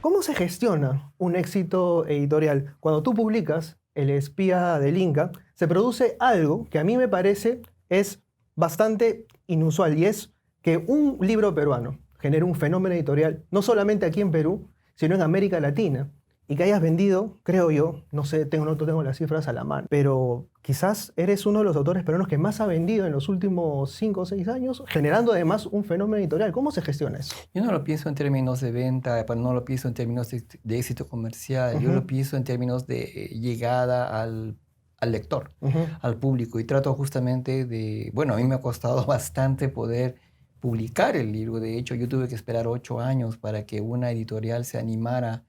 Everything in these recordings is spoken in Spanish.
¿Cómo se gestiona un éxito editorial? Cuando tú publicas El espía del Inca, se produce algo que a mí me parece es bastante inusual y es que un libro peruano genere un fenómeno editorial, no solamente aquí en Perú, sino en América Latina, y que hayas vendido, creo yo, no sé, no tengo las cifras a la mano, pero quizás eres uno de los autores peruanos que más ha vendido en los últimos 5 o 6 años, generando además un fenómeno editorial. ¿Cómo se gestiona eso? Yo no lo pienso en términos de venta, no lo pienso en términos de éxito comercial, yo Ujú, lo pienso en términos de llegada al lector, ujú. al público, y trato justamente de, bueno, a mí me ha costado bastante poder publicar el libro. De hecho, yo tuve que esperar 8 años para que una editorial se animara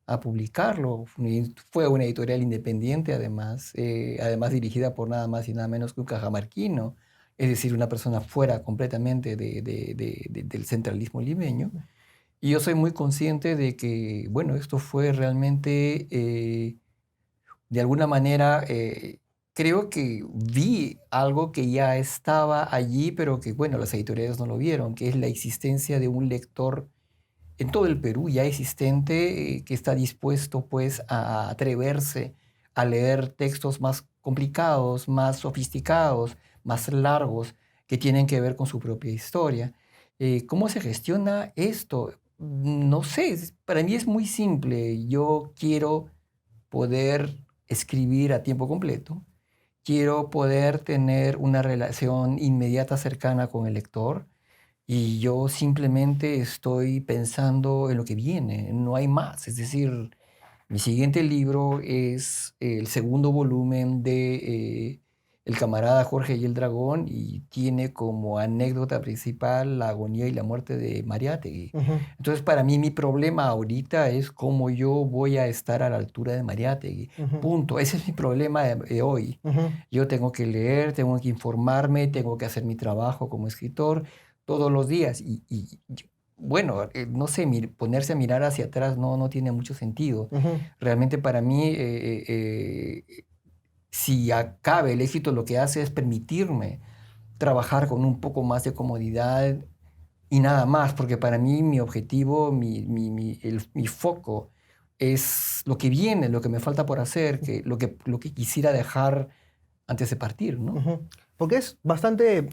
a publicarlo. Y fue una editorial independiente, además dirigida por nada más y nada menos que un cajamarquino, es decir, una persona fuera completamente del centralismo limeño. Y yo soy muy consciente de que, bueno, esto fue realmente, de alguna manera, creo que vi algo que ya estaba allí, pero que, bueno, las editoriales no lo vieron, que es la existencia de un lector en todo el Perú ya existente, que está dispuesto pues a atreverse a leer textos más complicados, más sofisticados, más largos, que tienen que ver con su propia historia. ¿Cómo se gestiona esto? No sé, para mí es muy simple. Yo quiero poder escribir a tiempo completo, quiero poder tener una relación inmediata, cercana con el lector, y yo simplemente estoy pensando en lo que viene, no hay más. Es decir, mi siguiente libro es el segundo volumen de El camarada Jorge y el dragón, y tiene como anécdota principal la agonía y la muerte de Mariátegui. Ujú, Entonces, para mí mi problema ahorita es cómo yo voy a estar a la altura de Mariátegui. ujú, Punto. Ese es mi problema de hoy. ujú. Yo tengo que leer, tengo que informarme, tengo que hacer mi trabajo como escritor todos los días. Bueno, no sé, ponerse a mirar hacia atrás no tiene mucho sentido. Ujú, Realmente para mí, si acabe el éxito, lo que hace es permitirme trabajar con un poco más de comodidad y nada más, porque para mí mi objetivo, mi foco es lo que viene, lo que me falta por hacer, lo que quisiera dejar antes de partir, ¿no? ujú. Porque es bastante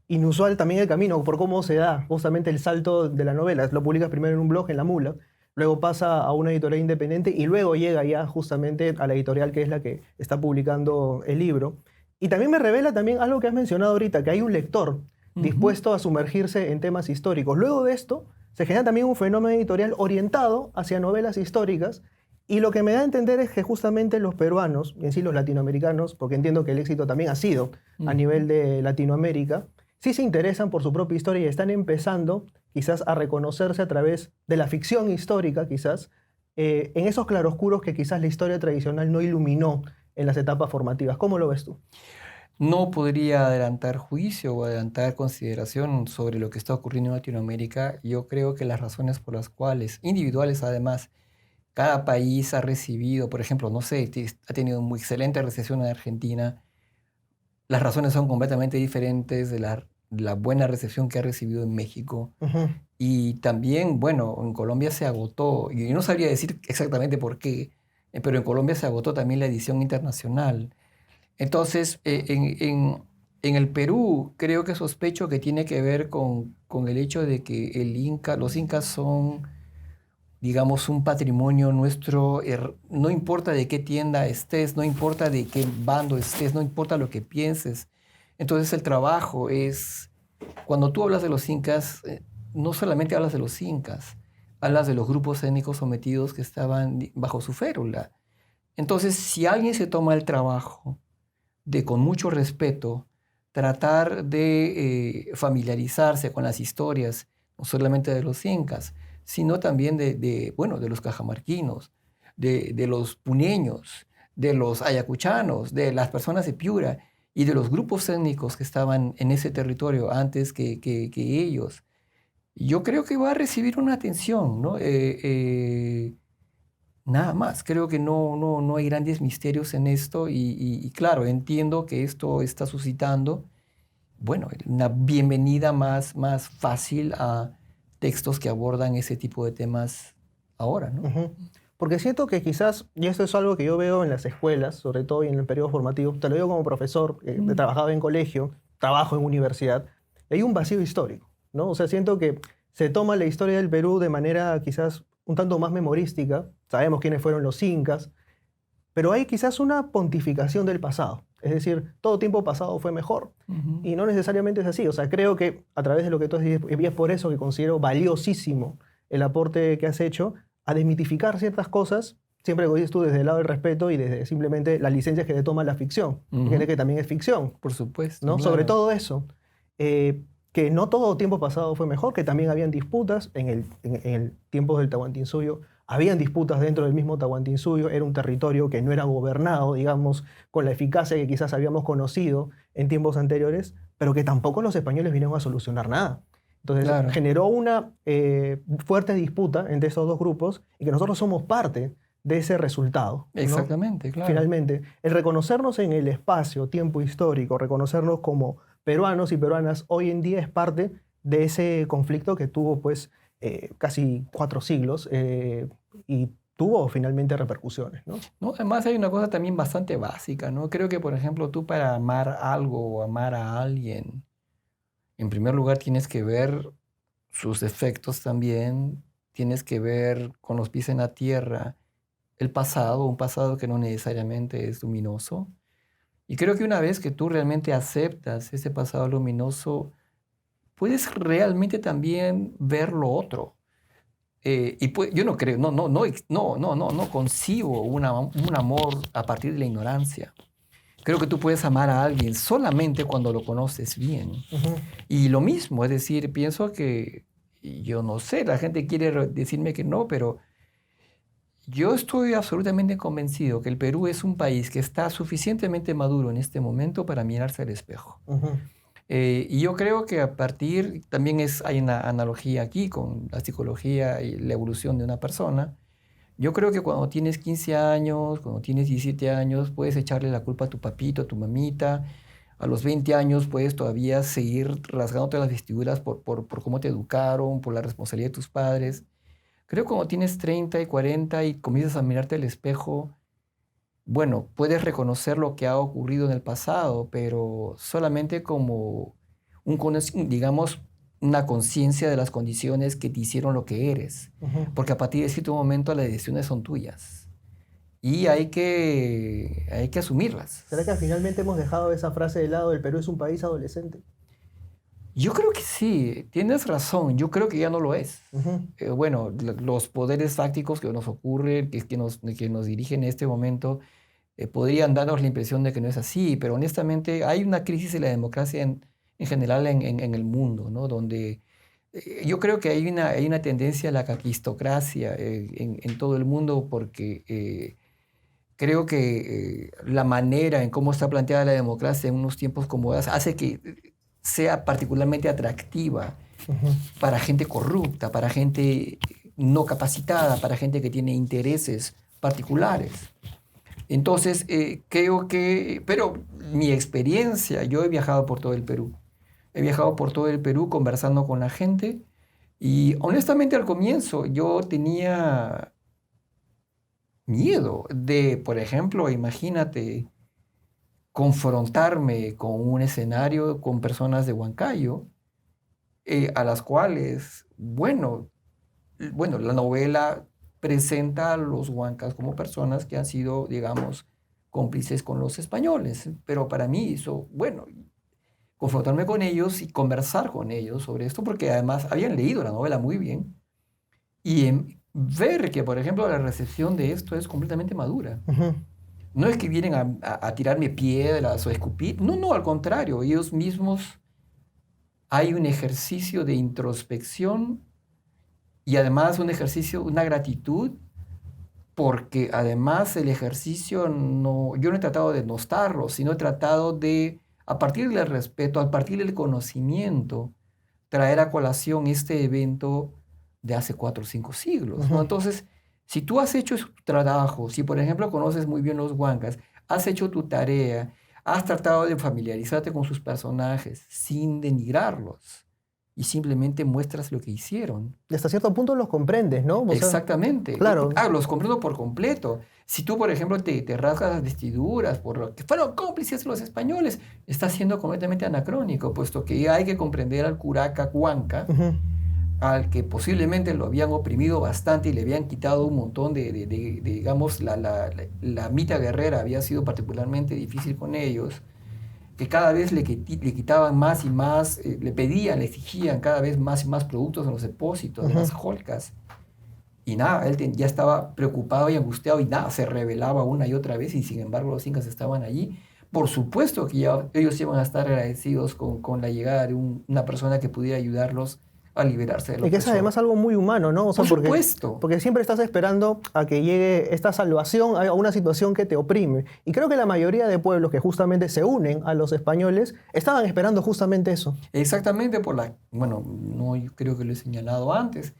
inusual también el camino, por cómo se da justamente el salto de la novela. Lo publicas primero en un blog, en La Mula, luego pasa a una editorial independiente y luego llega ya justamente a la editorial que es la que está publicando el libro. Y también me revela también algo que has mencionado ahorita, que hay un lector Ujú. dispuesto a sumergirse en temas históricos. Luego de esto, se genera también un fenómeno editorial orientado hacia novelas históricas. Y lo que me da a entender es que justamente los peruanos, y en sí los latinoamericanos, porque entiendo que el éxito también ha sido a Ujú. nivel de Latinoamérica, sí se interesan por su propia historia y están empezando quizás a reconocerse a través de la ficción histórica, quizás, en esos claroscuros que quizás la historia tradicional no iluminó en las etapas formativas. ¿Cómo lo ves tú? No podría adelantar juicio o adelantar consideración sobre lo que está ocurriendo en Latinoamérica. Yo creo que las razones por las cuales, individuales además, cada país ha recibido, por ejemplo, no sé, ha tenido muy excelente recepción en Argentina. Las razones son completamente diferentes de la buena recepción que ha recibido en México. Ujú, Y también, bueno, en Colombia se agotó, y yo no sabría decir exactamente por qué, pero en Colombia se agotó también la edición internacional. Entonces, en el Perú, creo que sospecho que tiene que ver con el hecho de que los incas son, digamos, un patrimonio nuestro. No importa de qué tienda estés, no importa de qué bando estés, no importa lo que pienses. Entonces, el trabajo es, cuando tú hablas de los incas, no solamente hablas de los incas, hablas de los grupos étnicos sometidos que estaban bajo su férula. Entonces, si alguien se toma el trabajo de, con mucho respeto, tratar de familiarizarse con las historias, no solamente de los incas, sino también bueno, de los cajamarquinos, de los puneños, de los ayacuchanos, de las personas de Piura y de los grupos étnicos que estaban en ese territorio antes que ellos. Yo creo que va a recibir una atención, ¿no? Nada más, creo que no hay grandes misterios en esto, y claro, entiendo que esto está suscitando, bueno, una bienvenida más fácil a textos que abordan ese tipo de temas ahora, ¿no? Ujú. Porque siento que quizás, y esto es algo que yo veo en las escuelas, sobre todo y en el periodo formativo, te lo digo como profesor, he trabajado en colegio, trabajo en universidad, hay un vacío histórico, ¿no? O sea, siento que se toma la historia del Perú de manera quizás un tanto más memorística, sabemos quiénes fueron los incas, pero hay quizás una pontificación del pasado, es decir, todo tiempo pasado fue mejor. Ujú. Y no necesariamente es así, o sea, creo que a través de lo que tú has dicho, y es por eso que considero valiosísimo el aporte que has hecho a desmitificar ciertas cosas, siempre lo dices tú desde el lado del respeto y desde simplemente las licencias que te toma la ficción. Hay gente Ujú. que también es ficción, Por supuesto, ¿no? Sobre claro. todo eso, que no todo tiempo pasado fue mejor, que también habían disputas en el tiempo del Tahuantinsuyo, habían disputas dentro del mismo Tahuantinsuyo, era un territorio que no era gobernado, digamos, con la eficacia que quizás habíamos conocido en tiempos anteriores, pero que tampoco los españoles vinieron a solucionar nada. Entonces Claro, generó una fuerte disputa entre esos dos grupos y que nosotros somos parte de ese resultado, ¿no? exactamente, claro. Finalmente, el reconocernos en el espacio, tiempo histórico, reconocernos como peruanos y peruanas, hoy en día es parte de ese conflicto que tuvo pues casi 4 siglos y tuvo finalmente repercusiones, ¿no? No, además hay una cosa también bastante básica, ¿no? Creo que, por ejemplo, tú para amar algo o amar a alguien, en primer lugar tienes que ver sus defectos también, tienes que ver con los pies en la tierra el pasado, un pasado que no necesariamente es luminoso. Y creo que una vez que tú realmente aceptas ese pasado luminoso, puedes realmente también ver lo otro. Yo no creo, no concibo un amor a partir de la ignorancia. Creo que tú puedes amar a alguien solamente cuando lo conoces bien. Ujú, Y lo mismo, es decir, pienso que, yo no sé, la gente quiere decirme que no, pero yo estoy absolutamente convencido que el Perú es un país que está suficientemente maduro en este momento para mirarse al espejo. ujú, Y yo creo que a partir, también hay una analogía aquí con la psicología y la evolución de una persona. Yo creo que cuando tienes 15 años, cuando tienes 17 años, puedes echarle la culpa a tu papito, a tu mamita. A los 20 años puedes todavía seguir rasgándote las vestiduras por cómo te educaron, por la responsabilidad de tus padres. Creo que cuando tienes 30 y 40 y comienzas a mirarte al espejo, bueno, puedes reconocer lo que ha ocurrido en el pasado, pero solamente como digamos, una conciencia de las condiciones que te hicieron lo que eres. ujú. Porque a partir de cierto momento las decisiones son tuyas y hay que asumirlas. ¿Será que finalmente hemos dejado esa frase de lado, el Perú es un país adolescente? Yo creo que sí, tienes razón, yo creo que ya no lo es. Ujú, Bueno, los poderes fácticos que nos ocurren, que nos dirigen en este momento, podrían darnos la impresión de que no es así, pero honestamente hay una crisis de la democracia en general en el mundo, ¿no? Donde yo creo que hay una tendencia a la caquistocracia en todo el mundo porque creo que la manera en cómo está planteada la democracia en unos tiempos como hace que sea particularmente atractiva ujú, para gente corrupta, para gente no capacitada, para gente que tiene intereses particulares. Entonces, creo que, pero mi experiencia, yo he viajado por todo el Perú. He viajado por todo el Perú conversando con la gente y honestamente al comienzo yo tenía miedo de, por ejemplo, imagínate, confrontarme con un escenario con personas de Huancayo, a las cuales, bueno, la novela presenta a los huancas como personas que han sido, digamos, cómplices con los españoles. Pero para mí eso, bueno, confrontarme con ellos y conversar con ellos sobre esto, porque además habían leído la novela muy bien, y ver que, por ejemplo, la recepción de esto es completamente madura. ujú, No es que vienen a tirarme piedras o a escupir, no, no, al contrario, ellos mismos hay un ejercicio de introspección y además un ejercicio, una gratitud, porque además el ejercicio no, yo no he tratado de denostarlo, sino he tratado de, a partir del respeto, a partir del conocimiento, traer a colación este evento de hace 4 o 5 siglos, ¿no? ujú. Entonces, si tú has hecho tu trabajo, si por ejemplo conoces muy bien los huancas, has hecho tu tarea, has tratado de familiarizarte con sus personajes sin denigrarlos, y simplemente muestras lo que hicieron. Y hasta cierto punto los comprendes, ¿no? O sea, Exactamente. claro. Los comprendo por completo. Si tú, por ejemplo, te rasgas las vestiduras por lo que fueron cómplices los españoles, está siendo completamente anacrónico, puesto que hay que comprender al curaca Huanca, Ujú, al que posiblemente lo habían oprimido bastante y le habían quitado un montón digamos, la mitad guerrera había sido particularmente difícil con ellos, que cada vez le quitaban más y más, le pedían, le exigían cada vez más y más productos en los depósitos, de las holcas. Y nada, él ya estaba preocupado y angustiado y nada, se rebelaba una y otra vez y sin embargo los incas estaban allí. Por supuesto que ellos iban a estar agradecidos con la llegada de una persona que pudiera ayudarlos a liberarse del Y que es opresor. además algo muy humano, ¿no? O sea, Por supuesto. porque siempre estás esperando a que llegue esta salvación a una situación que te oprime. Y creo que la mayoría de pueblos que justamente se unen a los españoles estaban esperando justamente eso. Exactamente bueno, no, yo creo que lo he señalado antes.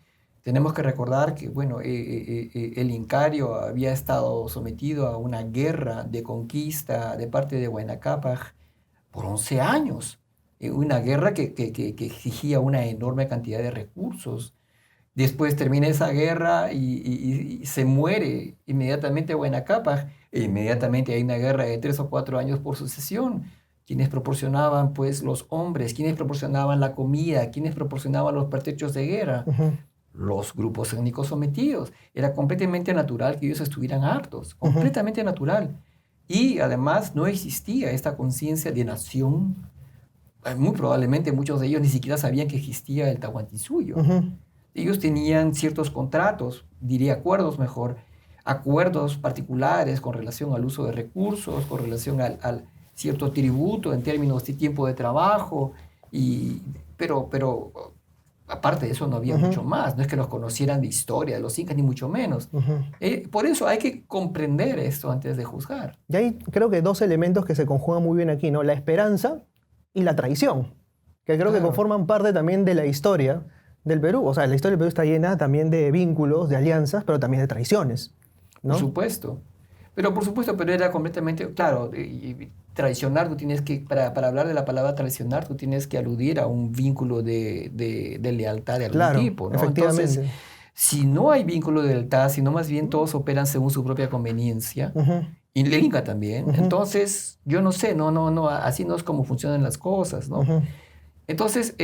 Tenemos que recordar que, bueno, el Incario había estado sometido a una guerra de conquista de parte de Huayna Cápac por 11 años. Una guerra que exigía una enorme cantidad de recursos. Después termina esa guerra y se muere inmediatamente Huayna Cápac. E inmediatamente hay una guerra de 3 o 4 años por sucesión. Quienes proporcionaban, pues, los hombres, quienes proporcionaban la comida, quienes proporcionaban los pertrechos de guerra. Los grupos étnicos sometidos. Era completamente natural que ellos estuvieran hartos, completamente natural. Y además no existía esta conciencia de nación. Muy probablemente muchos de ellos ni siquiera sabían que existía el Tahuantinsuyo. Ellos tenían ciertos contratos, diría acuerdos mejor, acuerdos particulares con relación al uso de recursos, con relación al cierto tributo en términos de tiempo de trabajo, pero aparte de eso no había mucho más. No es que los conocieran de historia de los incas, ni mucho menos. Por eso hay que comprender esto antes de juzgar. Y hay creo que dos elementos que se conjugan muy bien aquí, ¿no? La esperanza y la traición, que creo que conforman parte también de la historia del Perú. O sea, la historia del Perú está llena también de vínculos, de alianzas, pero también de traiciones, ¿no? Por supuesto. Pero era completamente, claro, traicionar, tú tienes que, para hablar de la palabra traicionar, tú tienes que aludir a un vínculo de lealtad de algún tipo, ¿no? Efectivamente. Entonces, si no hay vínculo de lealtad, sino más bien todos operan según su propia conveniencia, y el Inca también, entonces, yo no sé, no, así no es como funcionan las cosas, ¿no? Entonces,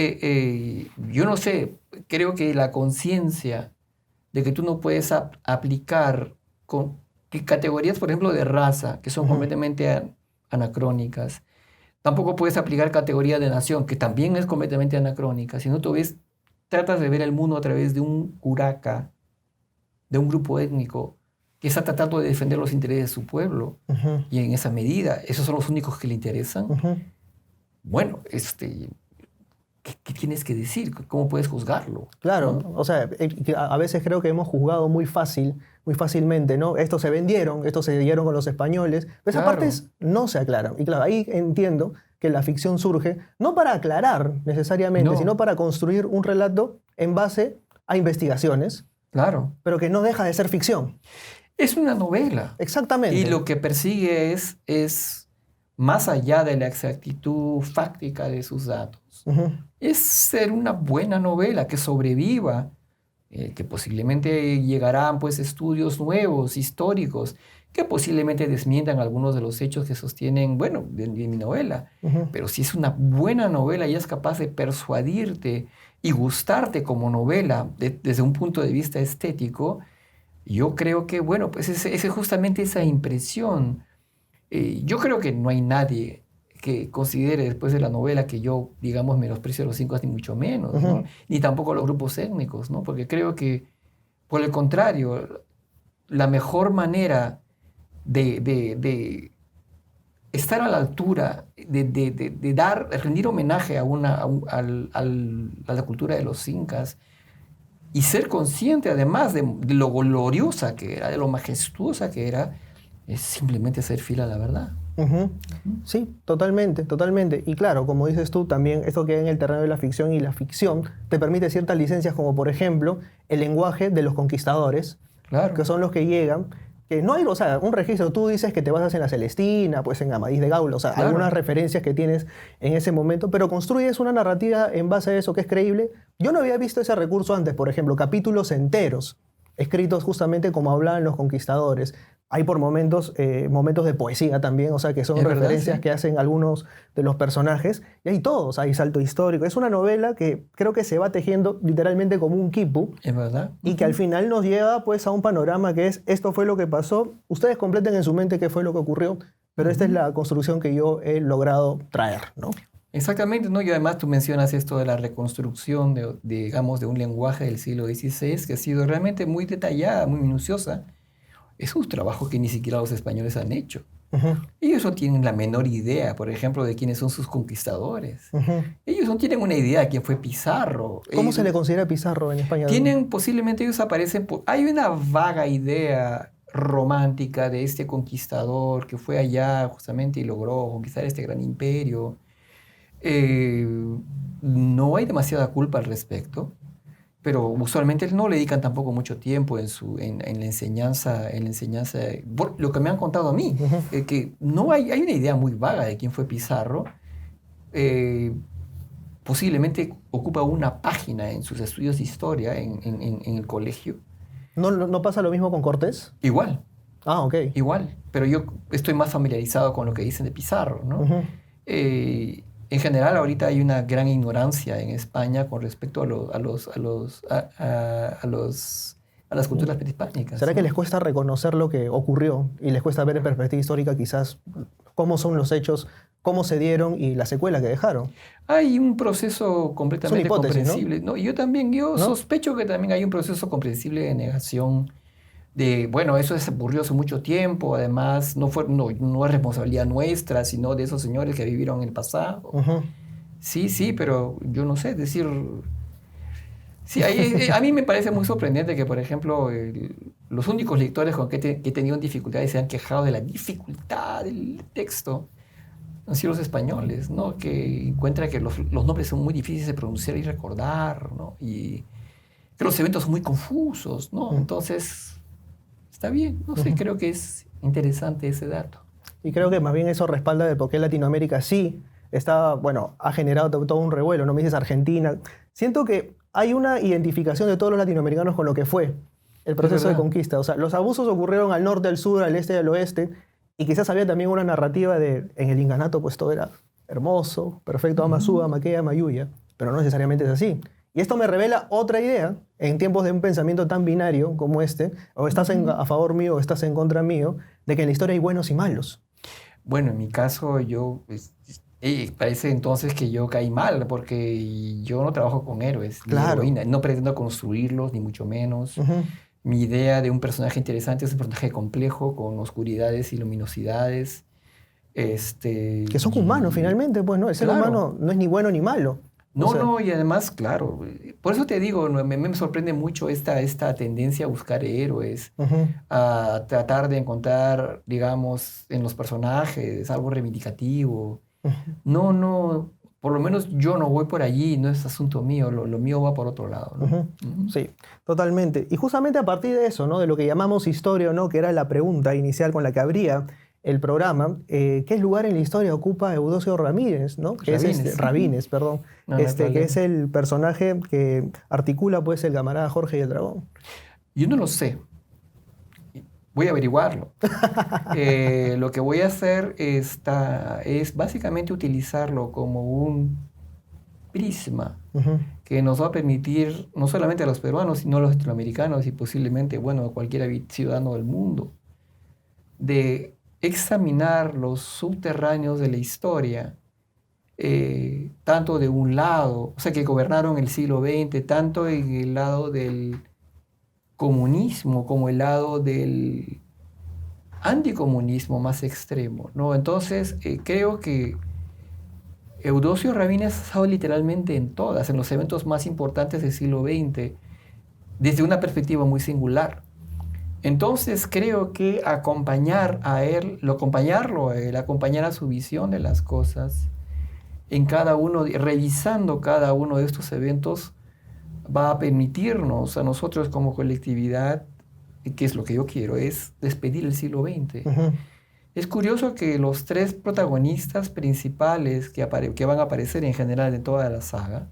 yo no sé, creo que la conciencia de que tú no puedes aplicar con categorías, por ejemplo, de raza, que son completamente anacrónicas. Tampoco puedes aplicar categoría de nación, que también es completamente anacrónica. Si no, tú tratas de ver el mundo a través de un curaca, de un grupo étnico, que está tratando de defender los intereses de su pueblo. Y en esa medida, esos son los únicos que le interesan. Bueno, ¿qué tienes que decir? ¿Cómo puedes juzgarlo? Claro, ¿no? o sea, a veces creo que hemos juzgado muy fácilmente, ¿no? Estos se vendieron, estos se dieron con los españoles, pero esas partes no se aclaran. Y claro, ahí entiendo que la ficción surge no para aclarar necesariamente, sino para construir un relato en base a investigaciones, pero que no deja de ser ficción. Es una novela. Exactamente. Y lo que persigue es más allá de la exactitud fáctica de sus datos. Es ser una buena novela que sobreviva, que posiblemente llegarán pues estudios nuevos, históricos, que posiblemente desmientan algunos de los hechos que sostienen, bueno, de mi novela. Pero si es una buena novela y es capaz de persuadirte y gustarte como novela desde un punto de vista estético, yo creo que, bueno, pues es justamente esa impresión. Yo creo que no hay nadie que considere después de la novela que yo, digamos, menosprecio a los incas, ni mucho menos, ¿no? Ni tampoco a los grupos étnicos, ¿no? Porque creo que, por el contrario, la mejor manera de estar a la altura, de rendir homenaje a la cultura de los incas y ser consciente además de lo gloriosa que era, de lo majestuosa que era, es simplemente ser fiel a la verdad. Sí, totalmente, totalmente. Y claro, como dices tú, también esto queda en el terreno de la ficción, y la ficción te permite ciertas licencias, como por ejemplo el lenguaje de los conquistadores, que son los que llegan que no hay, o sea, un registro, tú dices que te basas en la Celestina, pues en Amadís de Gaula, o sea, Claro. algunas referencias que tienes en ese momento, pero construyes una narrativa en base a eso que es creíble. Yo no había visto ese recurso antes, por ejemplo, capítulos enteros, escritos justamente como hablaban los conquistadores. Hay por momentos de poesía también, o sea, que son Es verdad, referencias sí. que hacen algunos de los personajes, y hay todos, hay salto histórico. Es una novela que creo que se va tejiendo literalmente como un quipu, Es verdad. y que al final nos lleva pues a un panorama que es, esto fue lo que pasó, ustedes completen en su mente qué fue lo que ocurrió, pero esta es la construcción que yo he logrado traer, ¿no? Exactamente, ¿no? Y además tú mencionas esto de la reconstrucción digamos, de un lenguaje del siglo XVI que ha sido realmente muy detallada, muy minuciosa. Es un trabajo que ni siquiera los españoles han hecho. Ujú, Ellos no tienen la menor idea, por ejemplo, de quiénes son sus conquistadores. ujú. Ellos no tienen una idea de quién fue Pizarro. ¿Cómo se le considera Pizarro en España? Tienen, posiblemente ellos aparecen, hay una vaga idea romántica de este conquistador que fue allá justamente y logró conquistar este gran imperio. Eh, no hay demasiada culpa al respecto, pero usualmente no le dedican tampoco mucho tiempo en la enseñanza, por lo que me han contado a mí, Ujú. que no hay una idea muy vaga de quién fue Pizarro. eh, Posiblemente ocupa una página en sus estudios de historia en el colegio. ¿No pasa lo mismo con Cortés? Igual, Ah, ok. igual, pero yo estoy más familiarizado con lo que dicen de Pizarro, ¿no? Ujú. En general, ahorita hay una gran ignorancia en España con respecto a las culturas prehispánicas, ¿Será que ¿no? les cuesta reconocer lo que ocurrió y les cuesta ver en perspectiva histórica quizás cómo son los hechos, cómo se dieron y la secuela que dejaron? Hay un proceso completamente hipótesis, ¿no? comprensible, ¿no? Yo ¿No? sospecho que también hay un proceso comprensible de negación de, bueno, eso se ocurrió hace mucho tiempo, además no es responsabilidad nuestra, sino de esos señores que vivieron en el pasado. Ujú. Sí, sí, pero yo no sé, es decir, sí, a mí me parece muy sorprendente que, por ejemplo, los únicos lectores con que he tenido dificultades se han quejado de la dificultad del texto han sido los españoles, ¿no? Que encuentran que los nombres son muy difíciles de pronunciar y recordar, ¿no? Y que los eventos son muy confusos, ¿no? Entonces, está bien, no sé, creo que es interesante ese dato. Y creo que más bien eso respalda de por qué Latinoamérica sí está, bueno, ha generado todo un revuelo, ¿no? Me dices Argentina. Siento que hay una identificación de todos los latinoamericanos con lo que fue el proceso de verdad. conquista. O sea, los abusos ocurrieron al norte, al sur, al este y al oeste, y quizás había también una narrativa de, en el Inganato, pues todo era hermoso, perfecto, Amazúa, Maquea, Mayuya, pero no necesariamente es así. Y esto me revela otra idea en tiempos de un pensamiento tan binario como este, o estás a favor mío o estás en contra mío, de que en la historia hay buenos y malos. Bueno, en mi caso, parece entonces que yo caí mal, porque yo no trabajo con héroes ni Claro. heroínas, no pretendo construirlos, ni mucho menos. Ujú. Mi idea de un personaje interesante es un personaje complejo, con oscuridades y luminosidades. Que son humanos finalmente, pues, ¿no? El ser Claro. humano no es ni bueno ni malo. O sea, No, y además, claro, por eso te digo, me sorprende mucho esta tendencia a buscar héroes, ujú, a tratar de encontrar, digamos, en los personajes algo reivindicativo. ujú, No, por lo menos yo no voy por allí, no es asunto mío, lo mío va por otro lado, ¿no? ujú. Ujú. Sí, totalmente. Y justamente a partir de eso, ¿no? De lo que llamamos historia o no, que era la pregunta inicial con la que abría el programa, ¿qué lugar en la historia ocupa Eudosio Ramírez, ¿no? Que Rabines. es Rabines, perdón, No hay que problema. es el personaje que articula pues el camarada Jorge y el dragón. Yo no lo sé, voy a averiguarlo. Lo que voy a hacer es básicamente utilizarlo como un prisma Ujú, que nos va a permitir, no solamente a los peruanos, sino a los latinoamericanos y posiblemente, bueno, a cualquier ciudadano del mundo, de examinar los subterráneos de la historia, tanto de un lado, o sea, que gobernaron el siglo XX, tanto en el lado del comunismo como el lado del anticomunismo más extremo, ¿no? Entonces, creo que Eudosio Rabines ha estado literalmente en todas, en los eventos más importantes del siglo XX, desde una perspectiva muy singular. Entonces creo que acompañar a él, acompañar a su visión de las cosas, revisando cada uno de estos eventos, va a permitirnos a nosotros como colectividad que es lo que yo quiero, es despedir el siglo XX. Ujú. Es curioso que los tres protagonistas principales que van a aparecer en general en toda la saga,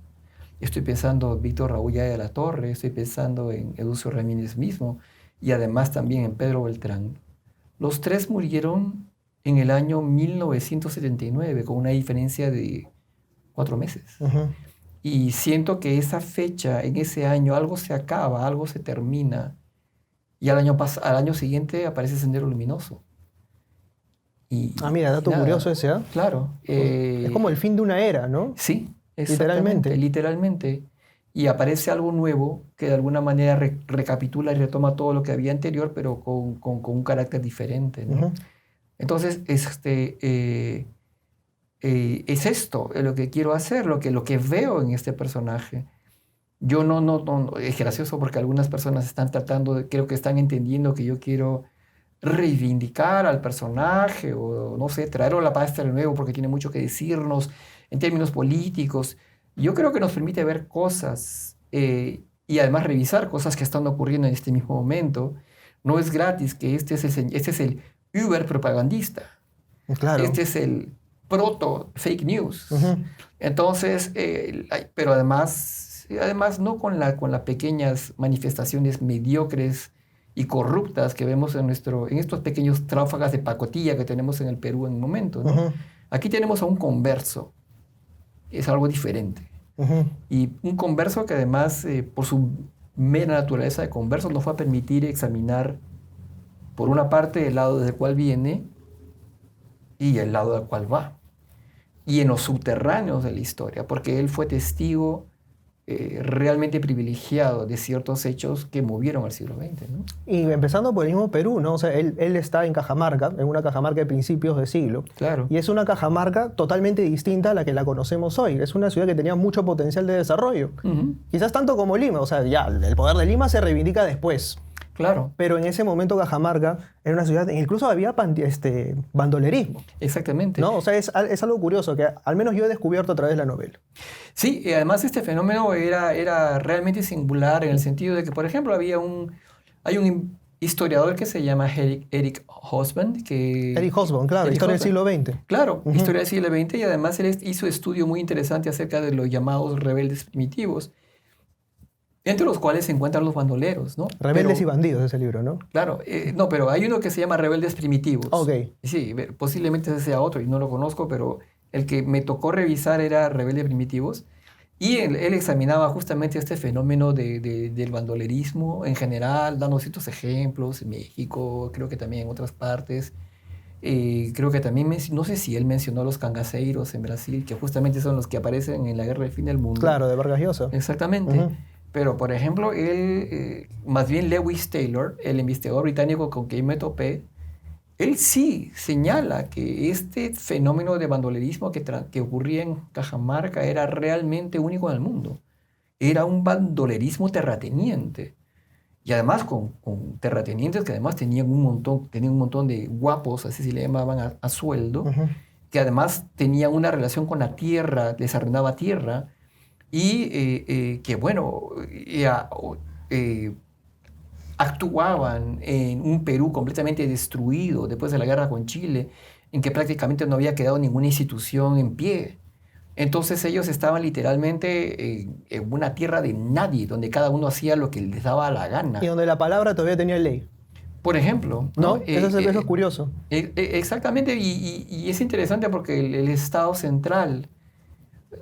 estoy pensando en Víctor Raúl Yaya de la Torre, estoy pensando en Educio Ramírez mismo, y además también en Pedro Beltrán, los tres murieron en el año 1979, con una diferencia de 4 meses. Ujú. Y siento que esa fecha, en ese año, algo se acaba, algo se termina, y al año siguiente aparece Sendero Luminoso. Mira, Y dato nada, curioso ese, ¿ah? claro. Es como el fin de una era, ¿no? Sí, Literalmente. exactamente, literalmente. Y aparece algo nuevo que de alguna manera recapitula y retoma todo lo que había anterior, pero con un carácter diferente, ¿no? Ujú. Entonces, es esto lo que quiero hacer, lo que veo en este personaje. Yo no, es gracioso porque algunas personas están creo que están entendiendo que yo quiero reivindicar al personaje o no sé, traerlo a la palestra de nuevo porque tiene mucho que decirnos en términos políticos. Yo creo que nos permite ver cosas y además revisar cosas que están ocurriendo en este mismo momento. No es gratis que este es el Uber propagandista. Claro. Este es el proto fake news. Ujú. Entonces, pero además no con las pequeñas manifestaciones mediocres y corruptas que vemos en estos pequeños tráfagas de pacotilla que tenemos en el Perú en el momento, ¿no? Ujú. Aquí tenemos a un converso, es algo diferente. Ujú. Y un converso que además, por su mera naturaleza de converso, nos va a permitir examinar, por una parte, el lado desde el cual viene y el lado del cual va. Y en los subterráneos de la historia, porque él fue testigo realmente privilegiado de ciertos hechos que movieron al siglo XX, ¿no? Y empezando por el mismo Perú, ¿no? O sea, él está en Cajamarca, en una Cajamarca de principios de siglo. Claro. Y es una Cajamarca totalmente distinta a la que la conocemos hoy. Es una ciudad que tenía mucho potencial de desarrollo. Ujú. Quizás tanto como Lima. O sea, ya, el poder de Lima se reivindica después. Claro, Pero en ese momento Cajamarca era una ciudad, incluso había bandolerismo, exactamente. ¿no? O sea, es algo curioso que al menos yo he descubierto a través de la novela. Sí, y además este fenómeno era realmente singular en el sentido de que, por ejemplo, hay un historiador que se llama Eric Hobsbawm, que... Eric Hobsbawm, claro, Eric historia del siglo Hobsbawm. XX. Claro, Ujú. historia del siglo XX, y además él hizo estudio muy interesante acerca de los llamados rebeldes primitivos, entre los cuales se encuentran los bandoleros, ¿no? Rebeldes y Pero, bandidos, ese libro, ¿no? claro, no, pero hay uno que se llama rebeldes primitivos. Ok. Sí, posiblemente ese sea otro y no lo conozco, pero el que me tocó revisar era rebeldes primitivos. Y él examinaba justamente este fenómeno del bandolerismo en general, dando ciertos ejemplos en México, creo que también en otras partes. Creo que también, no sé si él mencionó los cangaceiros en Brasil, que justamente son los que aparecen en la Guerra del Fin del Mundo. Claro, de Vargas Llosa. Exactamente. Ujú. Pero, por ejemplo, más bien Lewis Taylor, el investigador británico con quien me topé, él sí señala que este fenómeno de bandolerismo que ocurría en Cajamarca era realmente único en el mundo. Era un bandolerismo terrateniente. Y además con terratenientes que además tenían un montón de guapos, así se le llamaban a sueldo, Ujú. que además tenían una relación con la tierra, les arrendaba tierra, y que, bueno, actuaban en un Perú completamente destruido después de la guerra con Chile, en que prácticamente no había quedado ninguna institución en pie. Entonces ellos estaban literalmente en una tierra de nadie, donde cada uno hacía lo que les daba la Y gana. donde la palabra todavía tenía ley, Por ejemplo, ¿no? ¿no? Eso es lo curioso. Exactamente, y es interesante porque el Estado central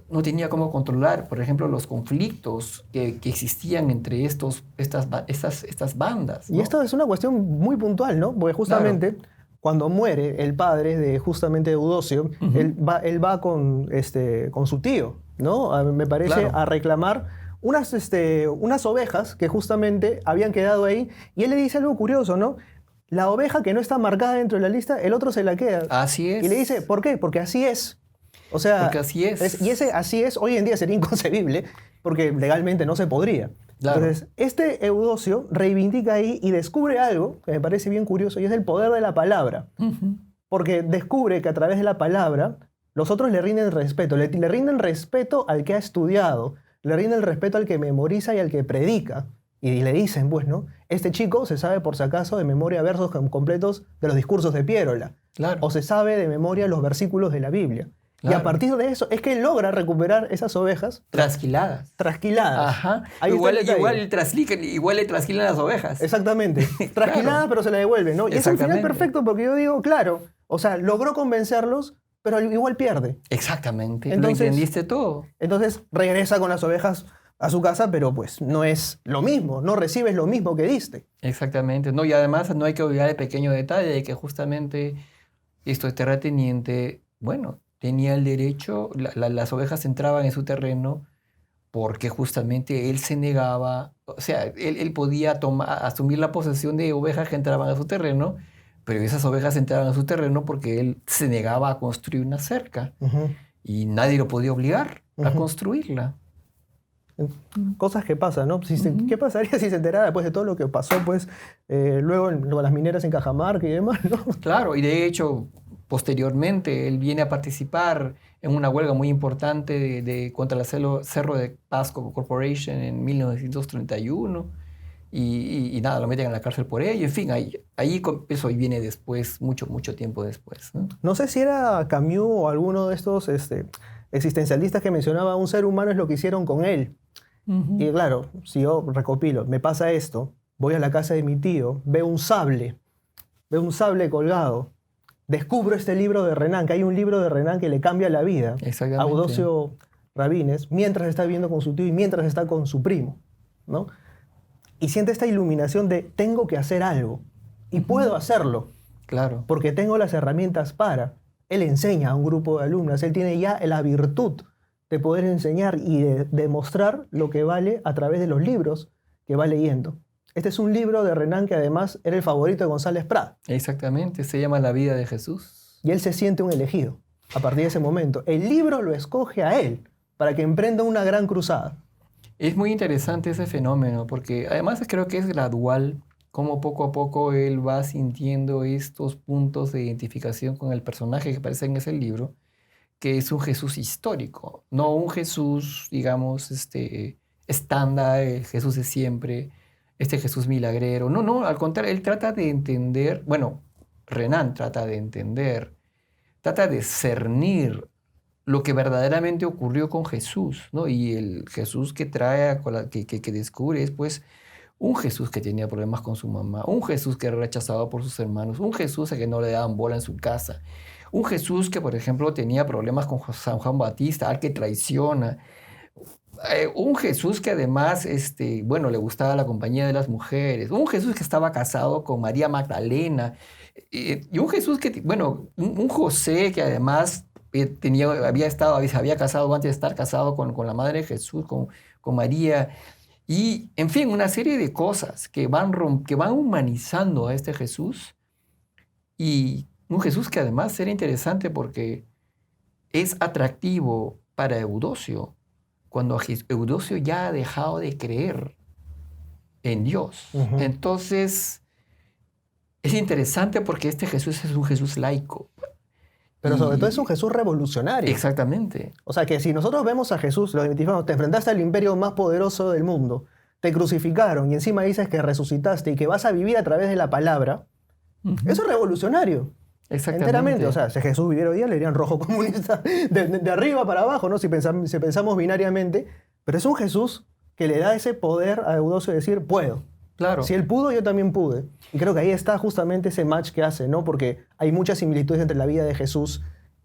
no tenía cómo controlar, por ejemplo, los conflictos que existían entre estas bandas, Y ¿no? esto es una cuestión muy puntual, ¿no? Porque justamente cuando muere el padre de justamente Eudocio, Ujú. él va con su tío, ¿no? Me parece Claro. a reclamar unas ovejas que justamente habían quedado ahí. Y él le dice algo curioso, ¿no? La oveja que no está marcada dentro de la lista, el otro se la queda. Así es. Y le dice, ¿por qué? Porque así es. O sea, Porque así es. y ese así es, hoy en día sería inconcebible, porque legalmente no se podría. Claro. Entonces, este Eudocio reivindica ahí y descubre algo que me parece bien curioso, y es el poder de la palabra. Ujú. Porque descubre que a través de la palabra, los otros le rinden respeto. Le rinden respeto al que ha estudiado, le rinden respeto al que memoriza y al que predica. Y le dicen, pues, ¿no? Este chico se sabe por si acaso de memoria versos completos de los discursos de Piérola. Claro, O se sabe de memoria los versículos de la Biblia. Y a claro. partir de eso es que él logra recuperar esas ovejas Trasquiladas. trasquiladas. Ajá. Ahí está el detalle. Igual le trasquilan las ovejas. Exactamente. Trasquiladas, Claro. pero se la devuelven, ¿no? Y es un final Exactamente. perfecto porque yo digo, claro, o sea, logró convencerlos, pero igual pierde. Exactamente. Entonces- Lo entendiste todo. Entonces regresa con las ovejas a su casa, pero pues no es lo mismo, no recibes lo mismo que diste. Exactamente. No, y además no hay que olvidar el pequeño detalle de que justamente este terrateniente, bueno, tenía el derecho, las ovejas entraban en su terreno porque justamente él se negaba, o sea, él podía asumir la posesión de ovejas que entraban a su terreno, pero esas ovejas entraban a su terreno porque él se negaba a construir una cerca Ujú. y nadie lo podía obligar a Ujú. construirla. Cosas que pasan, ¿no? Ujú. ¿Qué pasaría si se enterara después de todo lo que pasó, pues, luego con las mineras en Cajamarca y demás, ¿no? Claro, y de hecho, posteriormente, él viene a participar en una huelga muy importante contra la Cerro de Pasco Corporation en 1931 y nada, lo meten en la cárcel por ello. En fin, eso viene después, mucho tiempo después, ¿no? No sé si era Camus o alguno de estos existencialistas que mencionaba un ser humano es lo que hicieron con él. Ujú. Y claro, si yo recopilo, me pasa esto, voy a la casa de mi tío, veo un sable colgado, descubro este libro de Renan, que hay un libro de Renan que le cambia la vida a Exactamente. Eudoxio Rabines, mientras está viviendo con su tío y mientras está con su primo, ¿no? Y siente esta iluminación de tengo que hacer algo y puedo hacerlo Claro, porque tengo las herramientas para. Él enseña a un grupo de alumnas, él tiene ya la virtud de poder enseñar y de demostrar lo que vale a través de los libros que va leyendo. Este es un libro de Renan que además era el favorito de González Prat exactamente. Se llama La vida de Jesús. y él se siente un elegido a partir de ese momento. El libro lo escoge a él para que emprenda una gran cruzada. Es muy interesante ese fenómeno porque además creo que es gradual, como poco a poco él va sintiendo estos puntos de identificación con el personaje que aparece en ese libro, que es un Jesús histórico, no un Jesús, digamos, estándar, el Jesús de siempre, este Jesús milagrero. No, no, al contrario, él trata de entender, bueno, Renan trata de discernir lo que verdaderamente ocurrió con Jesús, ¿no? Y el Jesús que trae, que descubre es pues un Jesús que tenía problemas con su mamá, un Jesús que era rechazado por sus hermanos, un Jesús a que no le daban bola en su casa, un Jesús que, por ejemplo, tenía problemas con San Juan Bautista, al que traiciona, un Jesús que además, bueno, le gustaba la compañía de las mujeres, un Jesús que estaba casado con María Magdalena, y un Jesús que, bueno, un José que además se había casado antes de estar casado con la madre de Jesús, con María, y en fin, una serie de cosas que van humanizando a este Jesús, y un Jesús que además era interesante porque es atractivo para Eudoxio, cuando Eudoxio ya ha dejado de creer en Dios. Ujú. Entonces, es interesante porque este Jesús es un Jesús laico. Pero sobre todo es Y- un Jesús revolucionario. Exactamente. O sea que si nosotros vemos a Jesús, lo identificamos, te enfrentaste al imperio más poderoso del mundo, te crucificaron y encima dices que resucitaste y que vas a vivir a través de la palabra, Ujú. eso es revolucionario. Exactamente. Enteramente. O sea, si Jesús viviera hoy día, le dirían rojo comunista de arriba para abajo, ¿no? Si pensamos binariamente. Pero es un Jesús que le da ese poder a Eudoxio de decir, puedo. Claro. Si él pudo, yo también pude. Y creo que ahí está justamente ese match que hace, ¿no? Porque hay muchas similitudes entre la vida de Jesús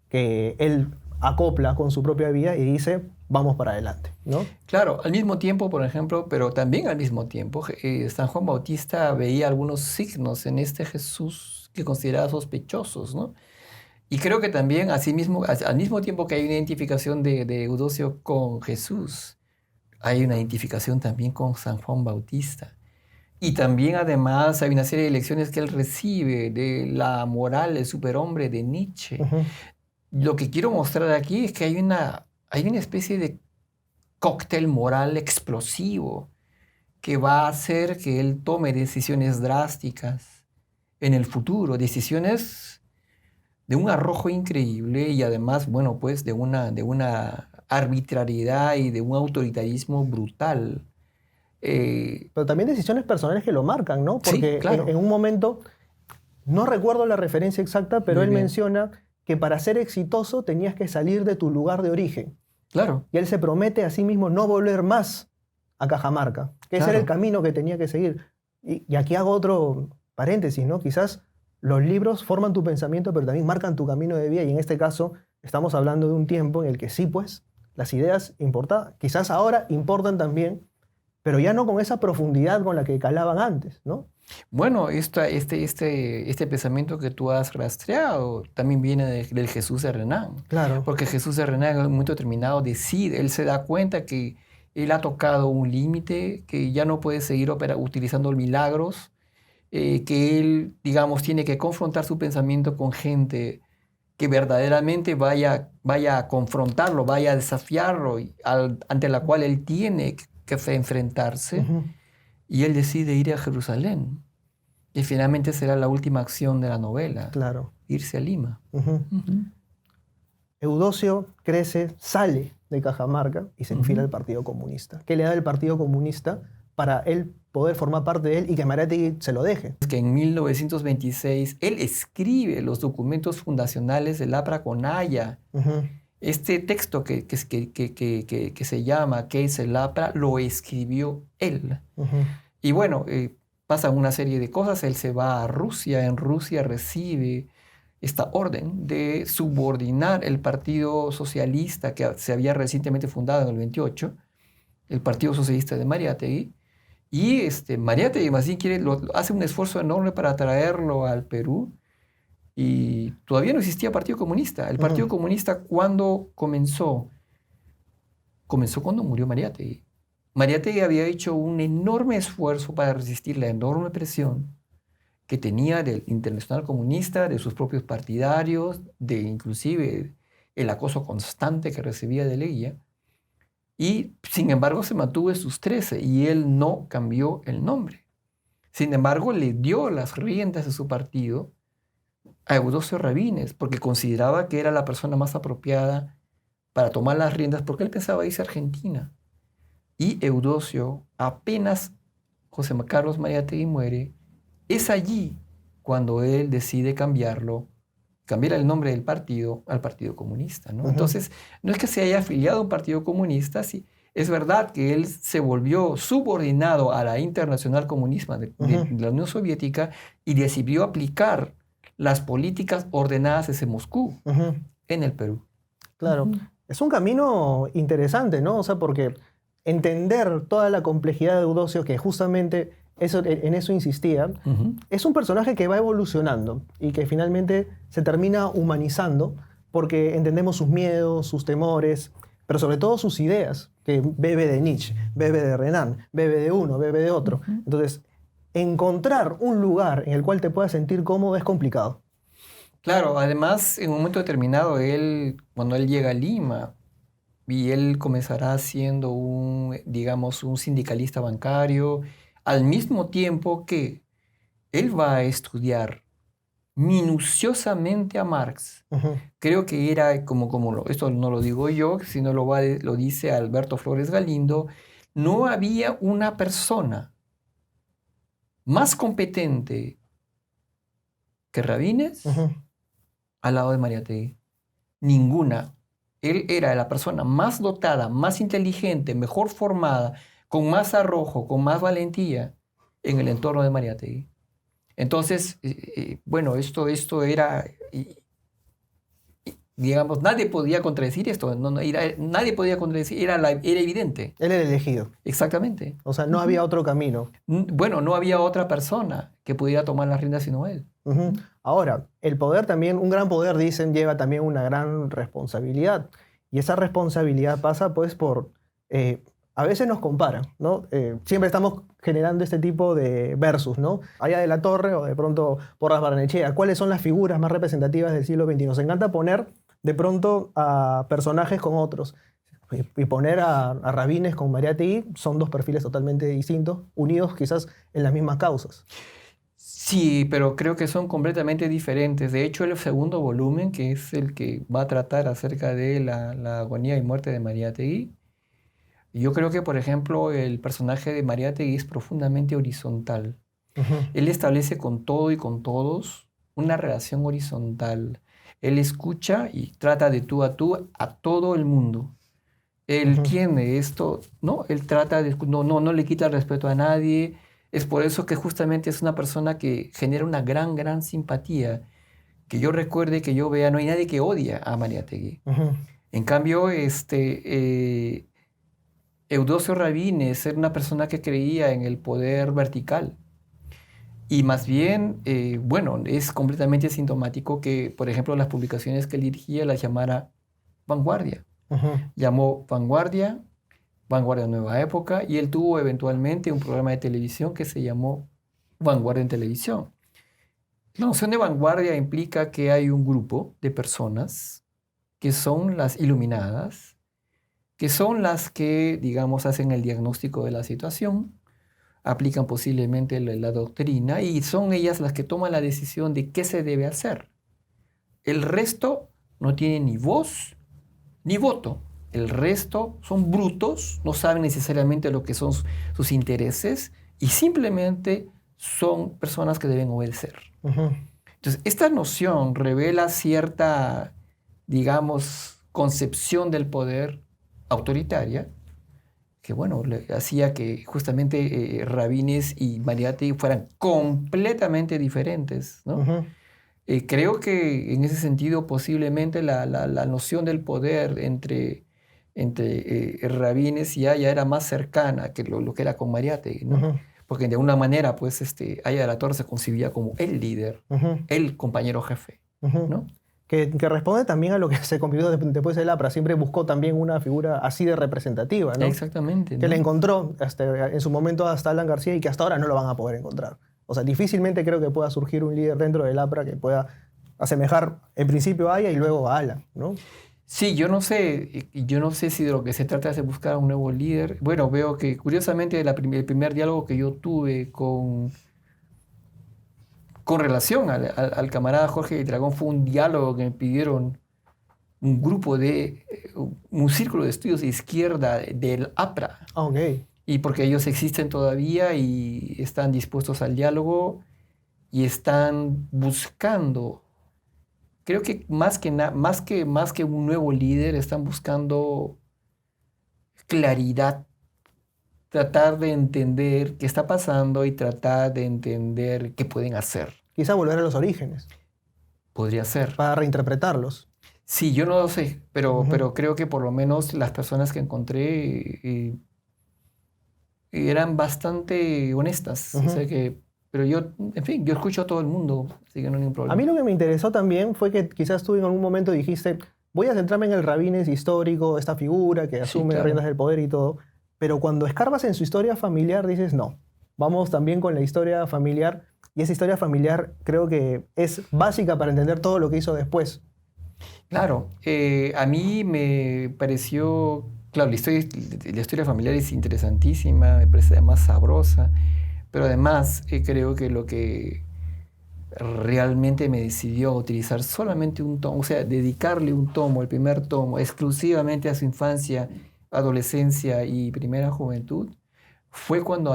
que él acopla con su propia vida y dice, vamos para adelante, ¿no? Claro, al mismo tiempo, por ejemplo, pero también al mismo tiempo, San Juan Bautista veía algunos signos en este Jesús que consideraba sospechosos, ¿no? Y creo que también, al mismo tiempo que hay una identificación de Eudoxio con Jesús, hay una identificación también con San Juan Bautista. Y también, además, hay una serie de lecciones que él recibe de la moral del superhombre de Nietzsche. Ujú. Lo que quiero mostrar aquí es que hay una especie de cóctel moral explosivo que va a hacer que él tome decisiones drásticas en el futuro, decisiones de un arrojo increíble y además, bueno, pues de una arbitrariedad y de un autoritarismo brutal. Pero también decisiones personales que lo marcan, ¿no? Sí, Porque claro. en un momento, no recuerdo la referencia exacta, pero Muy él bien. menciona que para ser exitoso tenías que salir de tu lugar de origen. Claro, Y él se promete a sí mismo no volver más a Cajamarca, que ese era el claro. camino que tenía que seguir. Y aquí hago otro paréntesis, ¿no? Quizás los libros forman tu pensamiento, pero también marcan tu camino de vida. Y en este caso estamos hablando de un tiempo en el que sí, pues, las ideas importan, quizás ahora importan también, pero ya no con esa profundidad con la que calaban antes, ¿no? Bueno, este pensamiento que tú has rastreado también viene del Jesús de Renan, Claro. porque Jesús de Renan en un momento determinado decide, él se da cuenta que él ha tocado un límite, que ya no puede seguir utilizando milagros, que él, digamos, tiene que confrontar su pensamiento con gente que verdaderamente vaya a confrontarlo, vaya a desafiarlo, ante la cual él tiene que enfrentarse, Ujú. y él decide ir a Jerusalén. Y finalmente será la última acción de la novela, Claro. irse a Lima. Ujú. Ujú, Eudosio crece, sale de Cajamarca y se enfila ujú. al Partido Comunista. ¿Qué le da el Partido Comunista para él poder formar parte de él y que Mariátegui se lo deje? Es que en 1926 él escribe los documentos fundacionales del APRA Conaya. Ujú, Este texto que se llama ¿Qué es el APRA? Lo escribió él. ujú, Y bueno, pasan una serie de cosas. Él se va a Rusia. En Rusia recibe esta orden de subordinar el Partido Socialista que se había recientemente fundado en el 28, el Partido Socialista de Mariátegui. Y Mariátegui más bien hace un esfuerzo enorme para traerlo al Perú. Y todavía no existía Partido Comunista. El Partido ujú, Comunista, ¿cuándo comenzó? Comenzó cuando murió Mariátegui. Mariátegui había hecho un enorme esfuerzo para resistir la enorme presión que tenía del Internacional Comunista, de sus propios partidarios, de inclusive el acoso constante que recibía de Leguía. Y sin embargo se mantuvo en sus 13 y él no cambió el nombre. Sin embargo, le dio las riendas de su partido a Eudosio Rabines porque consideraba que era la persona más apropiada para tomar las riendas porque él pensaba irse a Argentina. Y Eudosio, apenas José Carlos Mariátegui muere, es allí cuando él decide cambiar el nombre del partido al Partido Comunista, ¿no? ujú, Entonces, no es que se haya afiliado a un Partido Comunista, sí, es verdad que él se volvió subordinado a la Internacional Comunista ujú, de la Unión Soviética y decidió aplicar las políticas ordenadas desde Moscú ujú. en el Perú. Claro. Ujú, Es un camino interesante, ¿no? O sea, porque entender toda la complejidad de Eudosio, que justamente en eso insistía, ujú. es un personaje que va evolucionando y que finalmente se termina humanizando porque entendemos sus miedos, sus temores, pero sobre todo sus ideas, que bebe de Nietzsche, bebe de Renan, bebe de uno, bebe de otro. Ujú. Entonces, encontrar un lugar en el cual te puedas sentir cómodo es complicado. Claro, además, en un momento determinado, cuando él llega a Lima, y él comenzará siendo digamos, un sindicalista bancario, al mismo tiempo que él va a estudiar minuciosamente a Marx. Ujú, Creo que era esto no lo digo yo, sino lo dice Alberto Flores Galindo, no había una persona más competente que Rabines ujú, al lado de Mariátegui. Ninguna. Él era la persona más dotada, más inteligente, mejor formada, con más arrojo, con más valentía en el entorno de Mariátegui. Entonces, bueno, esto era, digamos, nadie podía contradecir esto, nadie podía contradecir, era evidente, Él era el elegido. exactamente. O sea, no Ujú. había otro camino. Bueno, no había otra persona que pudiera tomar las riendas sino él. Ujú. Ahora, el poder también, un gran poder, dicen, lleva también una gran responsabilidad. Y esa responsabilidad pasa pues por, a veces nos comparan, ¿no? Siempre estamos generando este tipo de versus, ¿no? Allá de la Torre o de pronto Porras Barnechea, ¿cuáles son las figuras más representativas del siglo XXI? Nos encanta poner de pronto a personajes con otros. Y poner a Rabines con Mariátegui son dos perfiles totalmente distintos, unidos quizás en las mismas causas. Sí, pero creo que son completamente diferentes. De hecho, el segundo volumen, que es el que va a tratar acerca de la agonía y muerte de Mariátegui, Yo creo que, por ejemplo, el personaje de Mariátegui es profundamente horizontal. Él establece con todo y con todos una relación horizontal. Él escucha y trata de tú a todo el mundo. Él tiene esto, ¿no? Él trata de, no le quita el respeto a nadie. Es por eso que justamente es una persona que genera una gran simpatía. Que yo recuerde, que yo vea, no hay nadie que odia a Mariátegui. En cambio, Eudosio Rabines era una persona que creía en el poder vertical. Y más bien, bueno, es completamente sintomático que, por ejemplo, las publicaciones que él dirigía las llamara vanguardia. Llamó Vanguardia, Vanguardia Nueva Época, y él tuvo eventualmente un programa de televisión que se llamó Vanguardia en Televisión. La noción de vanguardia implica que hay un grupo de personas que son las iluminadas, que son las que, digamos, hacen el diagnóstico de la situación, aplican posiblemente la doctrina y son ellas las que toman la decisión de qué se debe hacer. El resto no tiene ni voz ni voto. El resto son brutos, no saben necesariamente lo que son sus intereses y simplemente son personas que deben obedecer. Entonces, esta noción revela cierta, digamos, concepción del poder autoritaria que, bueno, hacía que justamente Rabines y Mariátegui fueran completamente diferentes, ¿no? Creo que en ese sentido posiblemente la noción del poder entre Rabines y Haya era más cercana que lo que era con Mariátegui, ¿no? Porque de alguna manera, pues, Haya de la Torre se concibía como el líder, el compañero jefe, ¿no? Que responde también a lo que se convirtió después del APRA. Siempre buscó también una figura así de representativa, ¿no? Exactamente. Que le encontró en su momento hasta Alan García y que hasta ahora no lo van a poder encontrar. O sea, difícilmente creo que pueda surgir un líder dentro del APRA que pueda asemejar en principio a Haya y luego a Alan, ¿no? Sí, yo no sé si de lo que se trata es de buscar un nuevo líder. Bueno, veo que curiosamente el primer diálogo que yo tuve con relación al camarada Jorge Dragón fue un diálogo que me pidieron un grupo un círculo de estudios de izquierda del APRA. Y porque ellos existen todavía y están dispuestos al diálogo y están buscando, creo que más que un nuevo líder, están buscando claridad, tratar de entender qué está pasando y tratar de entender qué pueden hacer. Quizá volver a los orígenes. Podría ser. Para reinterpretarlos. Sí, yo no lo sé, pero creo que por lo menos las personas que encontré eran bastante honestas. O sea pero yo, en fin, yo escucho a todo el mundo, así que no hay ningún problema. A mí lo que me interesó también fue que quizás tú en algún momento dijiste, voy a centrarme en el Rabines histórico, esta figura que asume riendas del poder y todo, pero cuando escarbas en su historia familiar dices, no, vamos también con la historia familiar, y esa historia familiar creo que es básica para entender todo lo que hizo después. Claro, a mí me pareció, claro, la historia familiar es interesantísima, me parece además sabrosa, pero además creo que lo que realmente me decidió a utilizar solamente un tomo, o sea, dedicarle un tomo, el primer tomo, exclusivamente a su infancia, adolescencia y primera juventud, fue cuando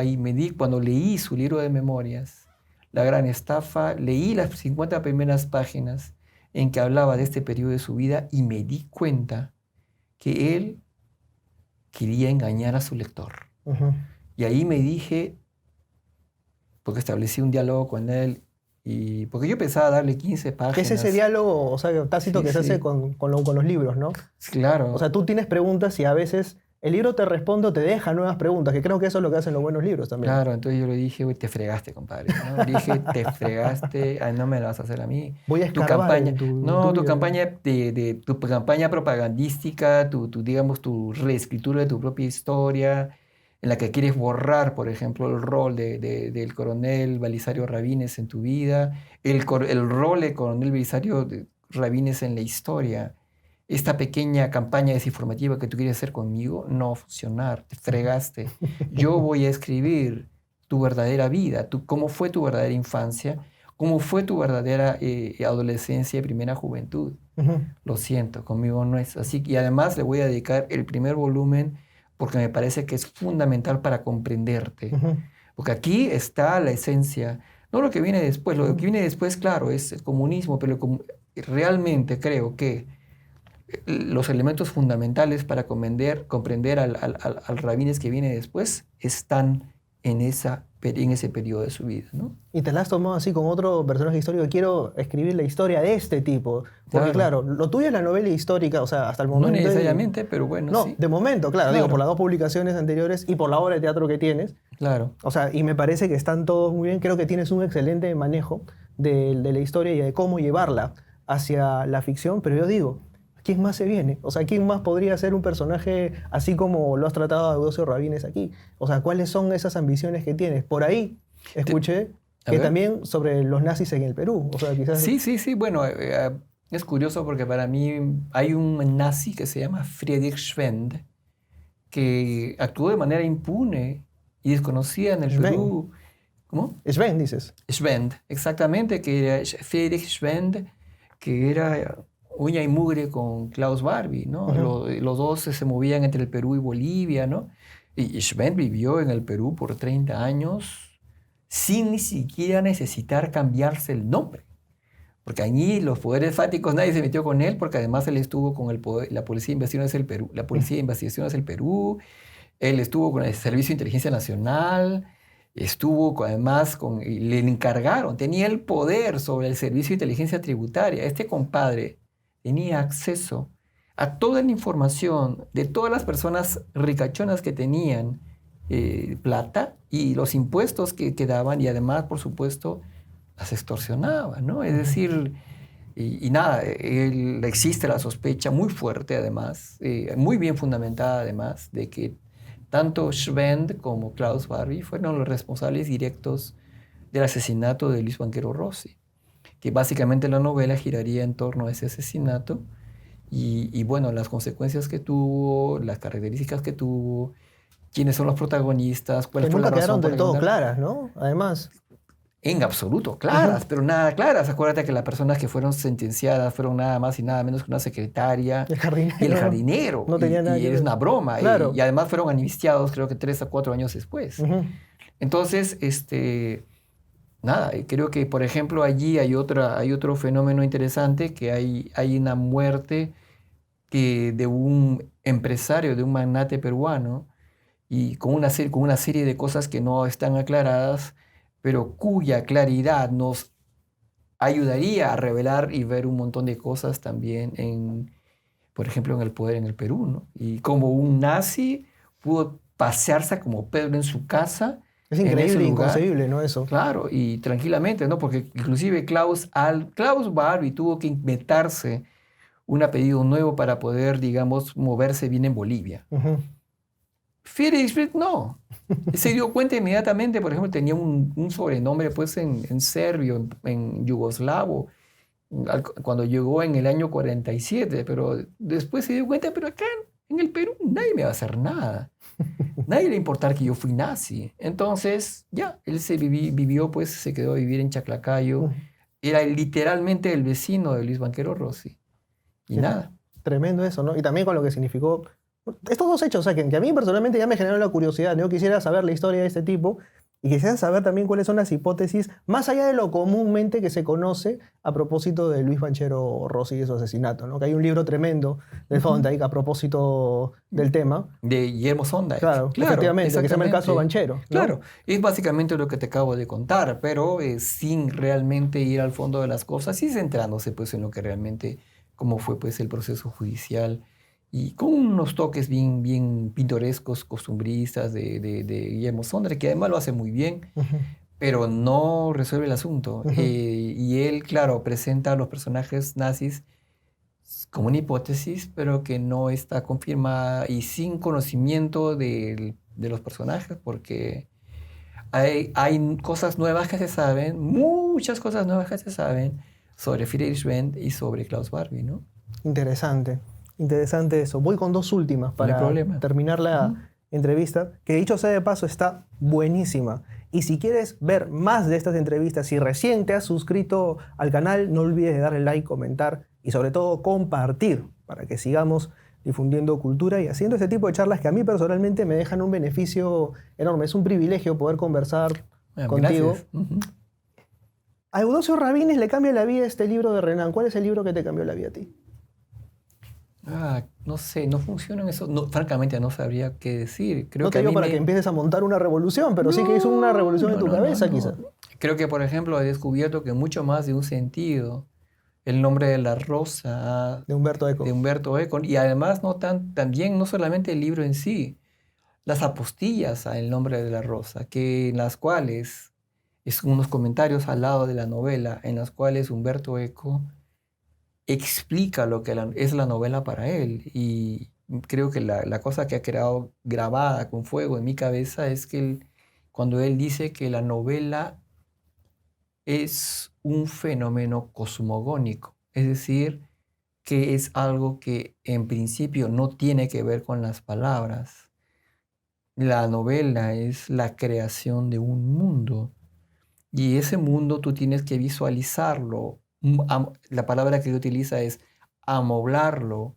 cuando leí su libro de memorias, La Gran Estafa, leí las 50 primeras páginas en que hablaba de este periodo de su vida y me di cuenta que él quería engañar a su lector. Y ahí me dije, porque establecí un diálogo con él, y porque yo pensaba darle 15 páginas. ¿Qué es ese diálogo, o sea, tácito que se hace con los libros, no? Claro. O sea, tú tienes preguntas y a veces el libro te responde o te deja nuevas preguntas, que creo que eso es lo que hacen los buenos libros también. Claro, entonces yo le dije, te fregaste, compadre, ¿no? Le dije, te fregaste, no me lo vas a hacer a mí. Voy a escarbar tu campaña propagandística, digamos, tu reescritura de tu propia historia, en la que quieres borrar, por ejemplo, el rol del coronel Belisario Rabines en tu vida, el rol del coronel Belisario Rabines en la historia. Esta pequeña campaña desinformativa que tú quieres hacer conmigo no va a funcionar, te fregaste. Yo voy a escribir tu verdadera vida, cómo fue tu verdadera infancia, cómo fue tu verdadera adolescencia y primera juventud. Lo siento, conmigo no es así. Y además le voy a dedicar el primer volumen porque me parece que es fundamental para comprenderte. Porque aquí está la esencia, no lo que viene después. Lo que viene después, claro, es el comunismo, pero realmente creo que los elementos fundamentales para comprender al Rabines que viene después están en ese periodo de su vida, ¿no? Y te la has tomado así con otro personaje histórico. Quiero escribir la historia de este tipo. Porque claro, lo tuyo es la novela histórica, o sea, hasta el momento... No necesariamente, pero bueno, no, sí. de momento, claro, digo, por las 2 publicaciones anteriores y por la obra de teatro que tienes. Claro. O sea, y me parece que están todos muy bien. Creo que tienes un excelente manejo de la historia y de cómo llevarla hacia la ficción. Pero yo digo, ¿quién más se viene? O sea, ¿quién más podría ser un personaje así como lo has tratado a Eudosio Rabines aquí? O sea, ¿cuáles son esas ambiciones que tienes? Por ahí escuché que también sobre los nazis en el Perú. O sea, quizás... Sí. Bueno, es curioso porque para mí hay un nazi que se llama Friedrich Schwend que actuó de manera impune y desconocida en el Perú. ¿Cómo? Schwend, dices. Schwend, exactamente, que era Friedrich Schwend, que era uña y mugre con Klaus Barbie, ¿no? Los dos se movían entre el Perú y Bolivia, ¿no? Y Schwend vivió en el Perú por 30 años sin ni siquiera necesitar cambiarse el nombre. Porque allí los poderes fáticos nadie se metió con él, porque además él estuvo con la Policía de Investigaciones del Perú, él estuvo con el Servicio de Inteligencia Nacional, le encargaron, tenía el poder sobre el Servicio de Inteligencia Tributaria. Este compadre tenía acceso a toda la información de todas las personas ricachonas que tenían plata y los impuestos que daban, y además, por supuesto, las extorsionaba, ¿no? Es decir, nada, existe la sospecha muy fuerte, además, muy bien fundamentada, además, de que tanto Schwend como Klaus Barbie fueron los responsables directos del asesinato de Luis Banquero Rossi, que básicamente la novela giraría en torno a ese asesinato y bueno, las consecuencias que tuvo, las características que tuvo, quiénes son los protagonistas, cuál fue la razón. Nunca quedaron del todo claras, ¿no? Además... En absoluto, claras, pero nada claras. Acuérdate que las personas que fueron sentenciadas fueron nada más y nada menos que una secretaria y el jardinero. No tenía nada y es una broma. Claro. Y además fueron amnistiados creo que 3 a 4 años después. Entonces, nada, creo que por ejemplo allí hay otro fenómeno interesante, que hay una muerte de un empresario, de un magnate peruano, y con una serie de cosas que no están aclaradas, pero cuya claridad nos ayudaría a revelar y ver un montón de cosas también, por ejemplo, en el poder en el Perú, ¿no? Y como un nazi pudo pasearse como Pedro en su casa. Es increíble, inconcebible, ¿no? Eso. Claro, y tranquilamente, ¿no? Porque inclusive Klaus Barbie tuvo que inventarse un apellido nuevo para poder, digamos, moverse bien en Bolivia. Friedrich no. Se dio cuenta inmediatamente, por ejemplo, tenía un sobrenombre pues en serbio, en yugoslavo, cuando llegó en el año 47, pero después se dio cuenta, pero acá en el Perú nadie me va a hacer nada. Nadie le importaba que yo fui nazi. Entonces, ya, él vivió, pues se quedó a vivir en Chaclacayo. Era literalmente el vecino de Luis Banquero Rossi. Y nada. Tremendo eso, ¿no? Y también con lo que significó estos 2 hechos, o sea, que a mí personalmente ya me generó la curiosidad. Yo quisiera saber la historia de este tipo y quisiera saber también cuáles son las hipótesis, más allá de lo comúnmente que se conoce a propósito de Luis Banchero Rossi y su asesinato, ¿no? Que hay un libro tremendo de Thorndike a propósito del tema. De Guillermo Thorndike. Claro, efectivamente, que se llama el caso Banchero, ¿no? Claro, es básicamente lo que te acabo de contar, pero sin realmente ir al fondo de las cosas y centrándose pues en lo que realmente, cómo fue pues el proceso judicial, y con unos toques bien pintorescos, costumbristas de Guillermo Thorndike, que además lo hace muy bien, pero no resuelve el asunto. Y él, claro, presenta a los personajes nazis como una hipótesis, pero que no está confirmada y sin conocimiento de los personajes, porque hay cosas nuevas que se saben, muchas cosas nuevas que se saben sobre Friedrich Schwend y sobre Klaus Barbie, ¿no? Interesante eso. Voy con 2 últimas para terminar la entrevista, que dicho sea de paso está buenísima. Y si quieres ver más de estas entrevistas, si recién te has suscrito al canal, no olvides de darle like, comentar y sobre todo compartir para que sigamos difundiendo cultura y haciendo este tipo de charlas que a mí personalmente me dejan un beneficio enorme. Es un privilegio poder conversar contigo. Gracias. Ujú. A Eudoxio Rabines le cambia la vida este libro de Renan. ¿Cuál es el libro que te cambió la vida a ti? No sé, no funcionan eso. No, francamente, no sabría qué decir. Creo No que te a digo mí para que empieces a montar una revolución, pero sí que hizo una revolución en tu cabeza, quizás. Creo que, por ejemplo, he descubierto que mucho más de un sentido, El nombre de la rosa, De Humberto Eco. de Humberto Eco, y además también no solamente el libro en sí, las apostillas a El nombre de la rosa, que en las cuales, es unos comentarios al lado de la novela, en las cuales Humberto Eco explica lo que es la novela para él. Y creo que la cosa que ha quedado grabada con fuego en mi cabeza es que cuando él dice que la novela es un fenómeno cosmogónico, es decir, que es algo que en principio no tiene que ver con las palabras. La novela es la creación de un mundo y ese mundo tú tienes que visualizarlo. La palabra que él utiliza es amoblarlo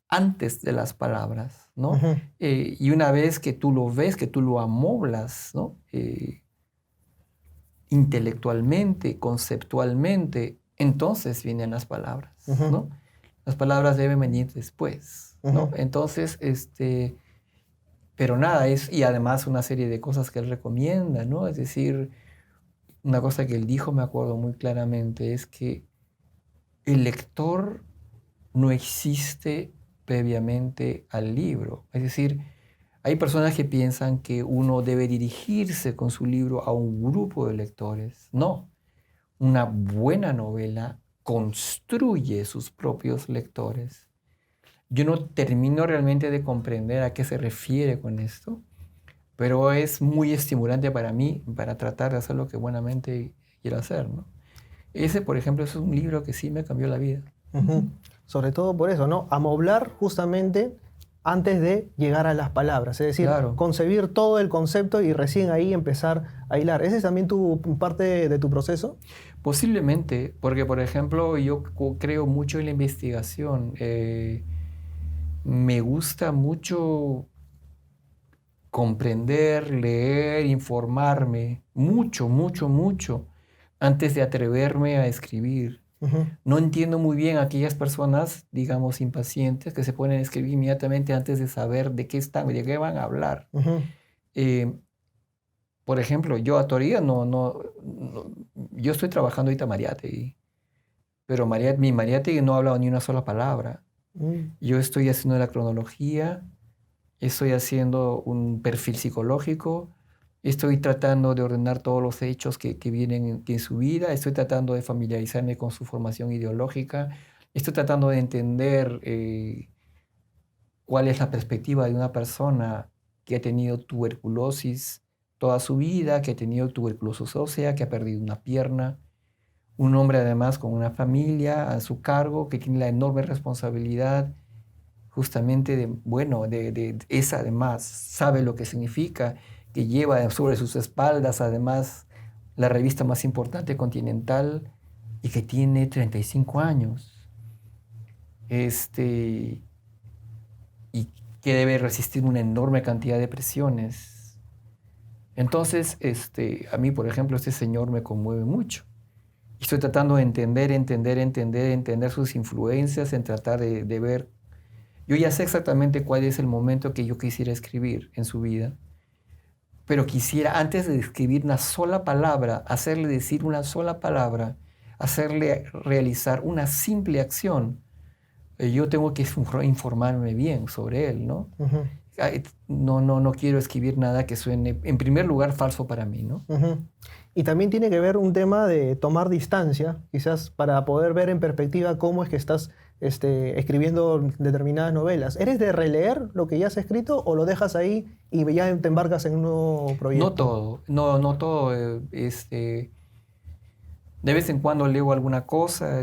antes de las palabras, ¿no? Ujú, Y una vez que tú lo ves, que tú lo amoblas, ¿no? Intelectualmente, conceptualmente, entonces vienen las palabras, ujú, ¿no? Las palabras deben venir después, ¿no? ujú. Entonces, pero nada, y además una serie de cosas que él recomienda, ¿no? Es decir, una cosa que él dijo, me acuerdo muy claramente, es que el lector no existe previamente al libro. Es decir, hay personas que piensan que uno debe dirigirse con su libro a un grupo de lectores. No, una buena novela construye sus propios lectores. Yo no termino realmente de comprender a qué se refiere con esto, pero es muy estimulante para mí para tratar de hacer lo que buenamente quiero hacer, ¿no? Ese, por ejemplo, es un libro que sí me cambió la vida. Ujú. Sobre todo por eso, ¿no? Amoblar justamente antes de llegar a las palabras, es decir, Claro. concebir todo el concepto y recién ahí empezar a hilar. ¿Ese es también parte de tu proceso? Posiblemente, porque por ejemplo yo creo mucho en la investigación. Me gusta mucho comprender, leer, informarme, mucho, mucho, mucho, antes de atreverme a escribir. Ujú, No entiendo muy bien a aquellas personas, digamos, impacientes, que se ponen a escribir inmediatamente antes de saber de qué van a hablar. ujú, Eh, por ejemplo, yo a teoría yo estoy trabajando ahorita Mariátegui, pero mi Mariátegui no ha hablado ni una sola palabra. mm, Yo estoy haciendo la cronología, estoy haciendo un perfil psicológico, estoy tratando de ordenar todos los hechos que vienen en su vida, estoy tratando de familiarizarme con su formación ideológica, estoy tratando de entender cuál es la perspectiva de una persona que ha tenido tuberculosis toda su vida, que ha tenido tuberculosis ósea, que ha perdido una pierna, un hombre además con una familia a su cargo, que tiene la enorme responsabilidad justamente de esa además, sabe lo que significa, que lleva sobre sus espaldas además la revista más importante continental y que tiene 35 años. Y que debe resistir una enorme cantidad de presiones. Entonces, a mí, por ejemplo, este señor me conmueve mucho. Y estoy tratando de entender sus influencias, en tratar de ver. Yo ya sé exactamente cuál es el momento que yo quisiera escribir en su vida, pero quisiera, antes de escribir una sola palabra, hacerle decir una sola palabra, hacerle realizar una simple acción. Yo tengo que informarme bien sobre él, ¿no? ujú, No quiero escribir nada que suene, en primer lugar, falso para mí, ¿no? ujú. Y también tiene que ver un tema de tomar distancia, quizás para poder ver en perspectiva cómo es que estás escribiendo determinadas novelas. ¿Eres de releer lo que ya has escrito o lo dejas ahí y ya te embarcas en un nuevo No proyecto? todo, no todo. De vez en cuando leo alguna cosa,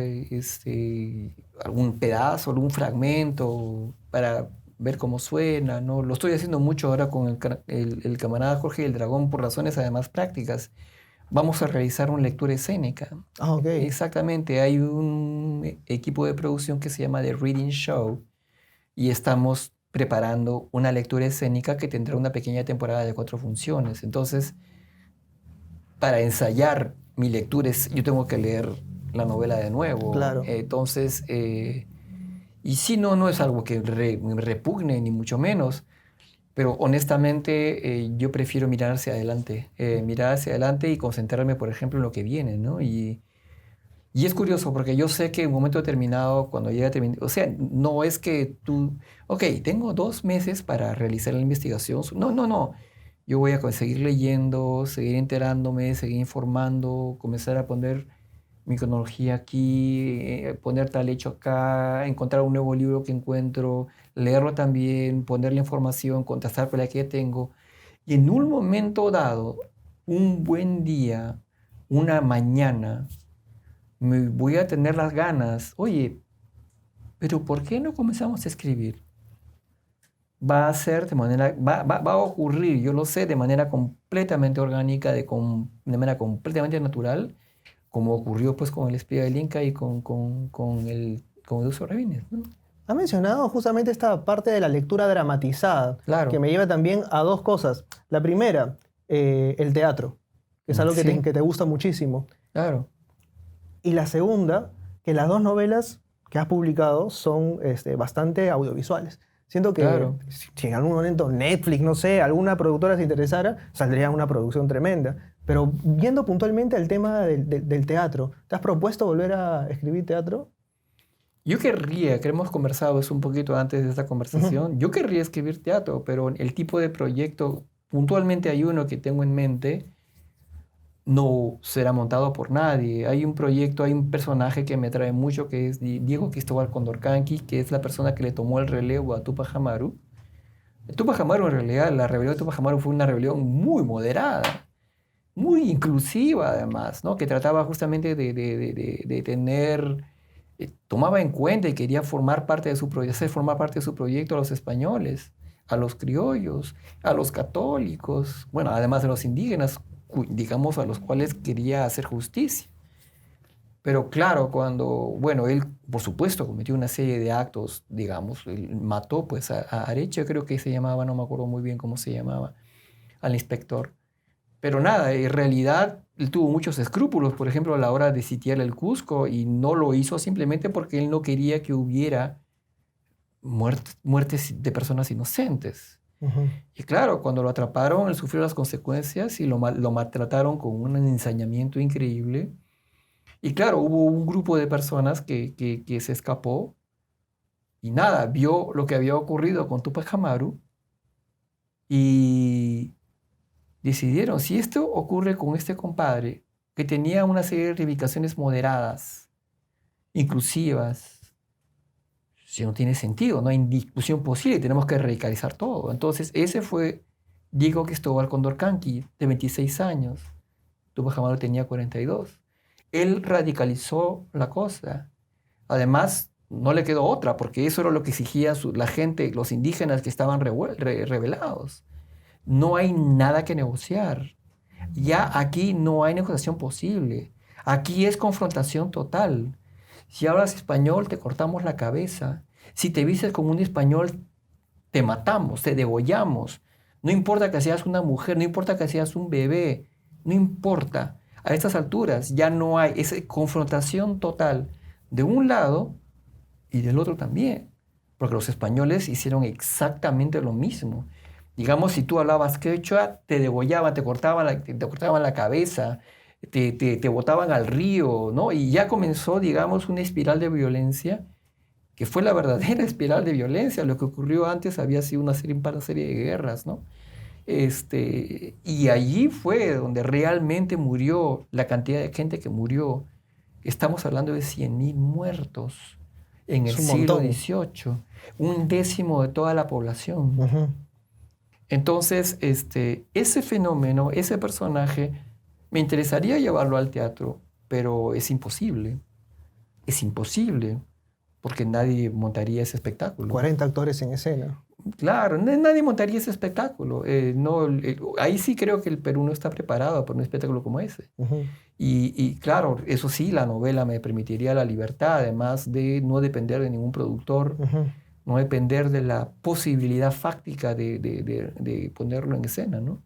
algún pedazo, algún fragmento para ver cómo suena, ¿no? Lo estoy haciendo mucho ahora con el camarada Jorge del Dragón por razones además prácticas. Vamos a realizar una lectura escénica. Ah, ok. Exactamente, hay un equipo de producción que se llama The Reading Show, y estamos preparando una lectura escénica que tendrá una pequeña temporada de 4 funciones. Entonces, para ensayar mi lectura, yo tengo que leer la novela de nuevo. Claro. Entonces, y sí, no es algo que me repugne, ni mucho menos, pero honestamente yo prefiero mirar hacia adelante y concentrarme, por ejemplo, en lo que viene, ¿no? Y es curioso porque yo sé que en un momento determinado, cuando llegue a terminar, o sea, no es que tú, ok, tengo 2 meses para realizar la investigación. No. Yo voy a seguir leyendo, seguir enterándome, seguir informando, comenzar a poner mi cronología aquí, poner tal hecho acá, encontrar un nuevo libro que encuentro, leerlo también, poner la información, contrastar con la que ya tengo. Y en un momento dado, un buen día, una mañana, me voy a tener las ganas, oye, pero ¿por qué no comenzamos a escribir? Va a ser de manera, va a ocurrir, yo lo sé, de manera completamente orgánica, de manera completamente natural, como ocurrió pues con el espía del Inca y con el uso Rabines, ¿no? Ha mencionado justamente esta parte de la lectura dramatizada, Claro. que me lleva también a 2 cosas. La primera, el teatro, que es algo que, Sí. que te gusta muchísimo. Claro. Y la segunda, que las 2 novelas que has publicado son bastante audiovisuales. Siento que Claro. si en algún momento Netflix, no sé, alguna productora se interesara, saldría una producción tremenda. Pero yendo puntualmente al tema del teatro, ¿te has propuesto volver a escribir teatro? Yo querría, que hemos conversado eso un poquito antes de esta conversación, yo querría escribir teatro, pero el tipo de proyecto, puntualmente hay uno que tengo en mente, no será montado por nadie. Hay un proyecto, hay un personaje que me atrae mucho, que es Diego Cristóbal Condorcanqui, que es la persona que le tomó el relevo a Tupac Amaru. Tupac Amaru, en realidad, la rebelión de Tupac Amaru fue una rebelión muy moderada, muy inclusiva además, ¿no? Que trataba justamente de tener, tomaba en cuenta y quería formar parte de hacer formar parte de su proyecto a los españoles, a los criollos, a los católicos, bueno, además de los indígenas, digamos, a los cuales quería hacer justicia. Pero claro, bueno, él, por supuesto, cometió una serie de actos, digamos, él mató pues a Areche, creo que se llamaba, no me acuerdo muy bien cómo se llamaba, al inspector. Pero nada, en realidad él tuvo muchos escrúpulos, por ejemplo, a la hora de sitiar el Cusco, y no lo hizo simplemente porque él no quería que hubiera muertes de personas inocentes. Ujú. Y claro, cuando lo atraparon, él sufrió las consecuencias y lo maltrataron con un ensañamiento increíble. Y claro, hubo un grupo de personas que se escapó y nada, vio lo que había ocurrido con Tupac Amaru y decidieron, si esto ocurre con este compadre, que tenía una serie de reivindicaciones moderadas, inclusivas, si no tiene sentido, no hay discusión posible, tenemos que radicalizar todo. Entonces, ese fue Diego Cristóbal Condorcanqui, de 26 años. Tupac Amaru tenía 42. Él radicalizó la cosa. Además, no le quedó otra, porque eso era lo que exigía la gente, los indígenas que estaban rebelados. No hay nada que negociar. Ya aquí no hay negociación posible. Aquí es confrontación total. Si hablas español, te cortamos la cabeza. Si te vistes como un español, te matamos, te degollamos. No importa que seas una mujer, no importa que seas un bebé, no importa. A estas alturas ya no hay esa confrontación total de un lado y del otro también. Porque los españoles hicieron exactamente lo mismo. Digamos, si tú hablabas quechua, te degollaban, te cortaban la cabeza, te botaban al río, ¿no? Y ya comenzó, digamos, una espiral de violencia, que fue la verdadera espiral de violencia. Lo que ocurrió antes había sido una serie de guerras, ¿no? Y allí fue donde realmente murió la cantidad de gente que murió. Estamos hablando de 100.000 muertos en el Es un siglo montón. XVIII, un décimo de toda la población. Ujú. Entonces, ese fenómeno, ese personaje, me interesaría llevarlo al teatro, pero es imposible. Es imposible, porque nadie montaría ese espectáculo. 40 actores en escena. Claro, nadie montaría ese espectáculo. No, ahí sí creo que el Perú no está preparado para un espectáculo como ese. Ujú. Y claro, eso sí, la novela me permitiría la libertad, además de no depender de ningún productor, Ujú. no depender de la posibilidad fáctica de ponerlo en escena, ¿no?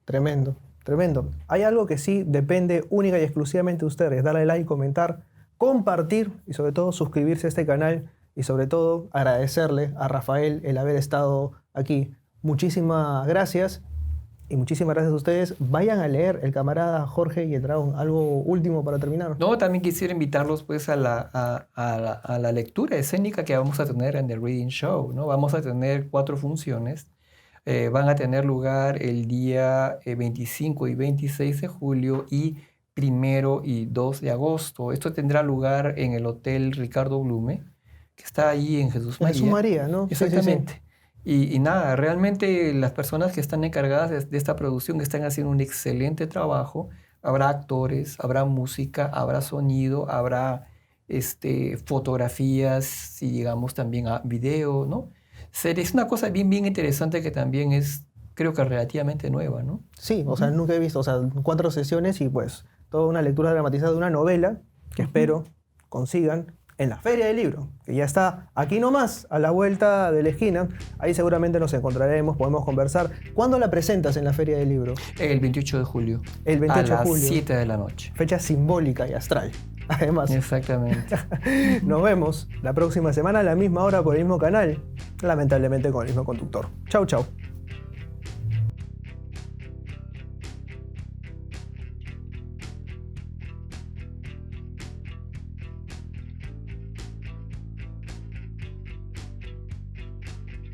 Tremendo, tremendo. Hay algo que sí depende única y exclusivamente de ustedes. Darle like, comentar, compartir y sobre todo suscribirse a este canal y sobre todo agradecerle a Rafael el haber estado aquí. Muchísimas gracias y muchísimas gracias a ustedes. Vayan a leer El camarada Jorge y el dragón. ¿Algo último para terminar? No, también quisiera invitarlos pues a la lectura escénica que vamos a tener en The Reading Show, ¿no? Vamos a tener 4 funciones. Van a tener lugar el día 25 y 26 de julio y 1 y 2 de agosto. Esto tendrá lugar en el Hotel Ricardo Blume, que está ahí en Jesús María. Jesús María, ¿no? Exactamente. Sí. Y nada, realmente las personas que están encargadas de esta producción están haciendo un excelente trabajo. Habrá actores, habrá música, habrá sonido, habrá fotografías y digamos también video, ¿no? Es una cosa bien, bien interesante que también es, creo que relativamente nueva, ¿no? Sí, o sea, nunca he visto, o sea, 4 sesiones y pues toda una lectura dramatizada de una novela que espero consigan en la Feria del Libro, que ya está aquí nomás, a la vuelta de la esquina. Ahí seguramente nos encontraremos, podemos conversar. ¿Cuándo la presentas en la Feria del Libro? El 28 de julio. El 28 a de julio. las 7 de la noche. Fecha simbólica y astral. Además. Exactamente. Nos vemos la próxima semana a la misma hora por el mismo canal, lamentablemente con el mismo conductor. Chau, chau.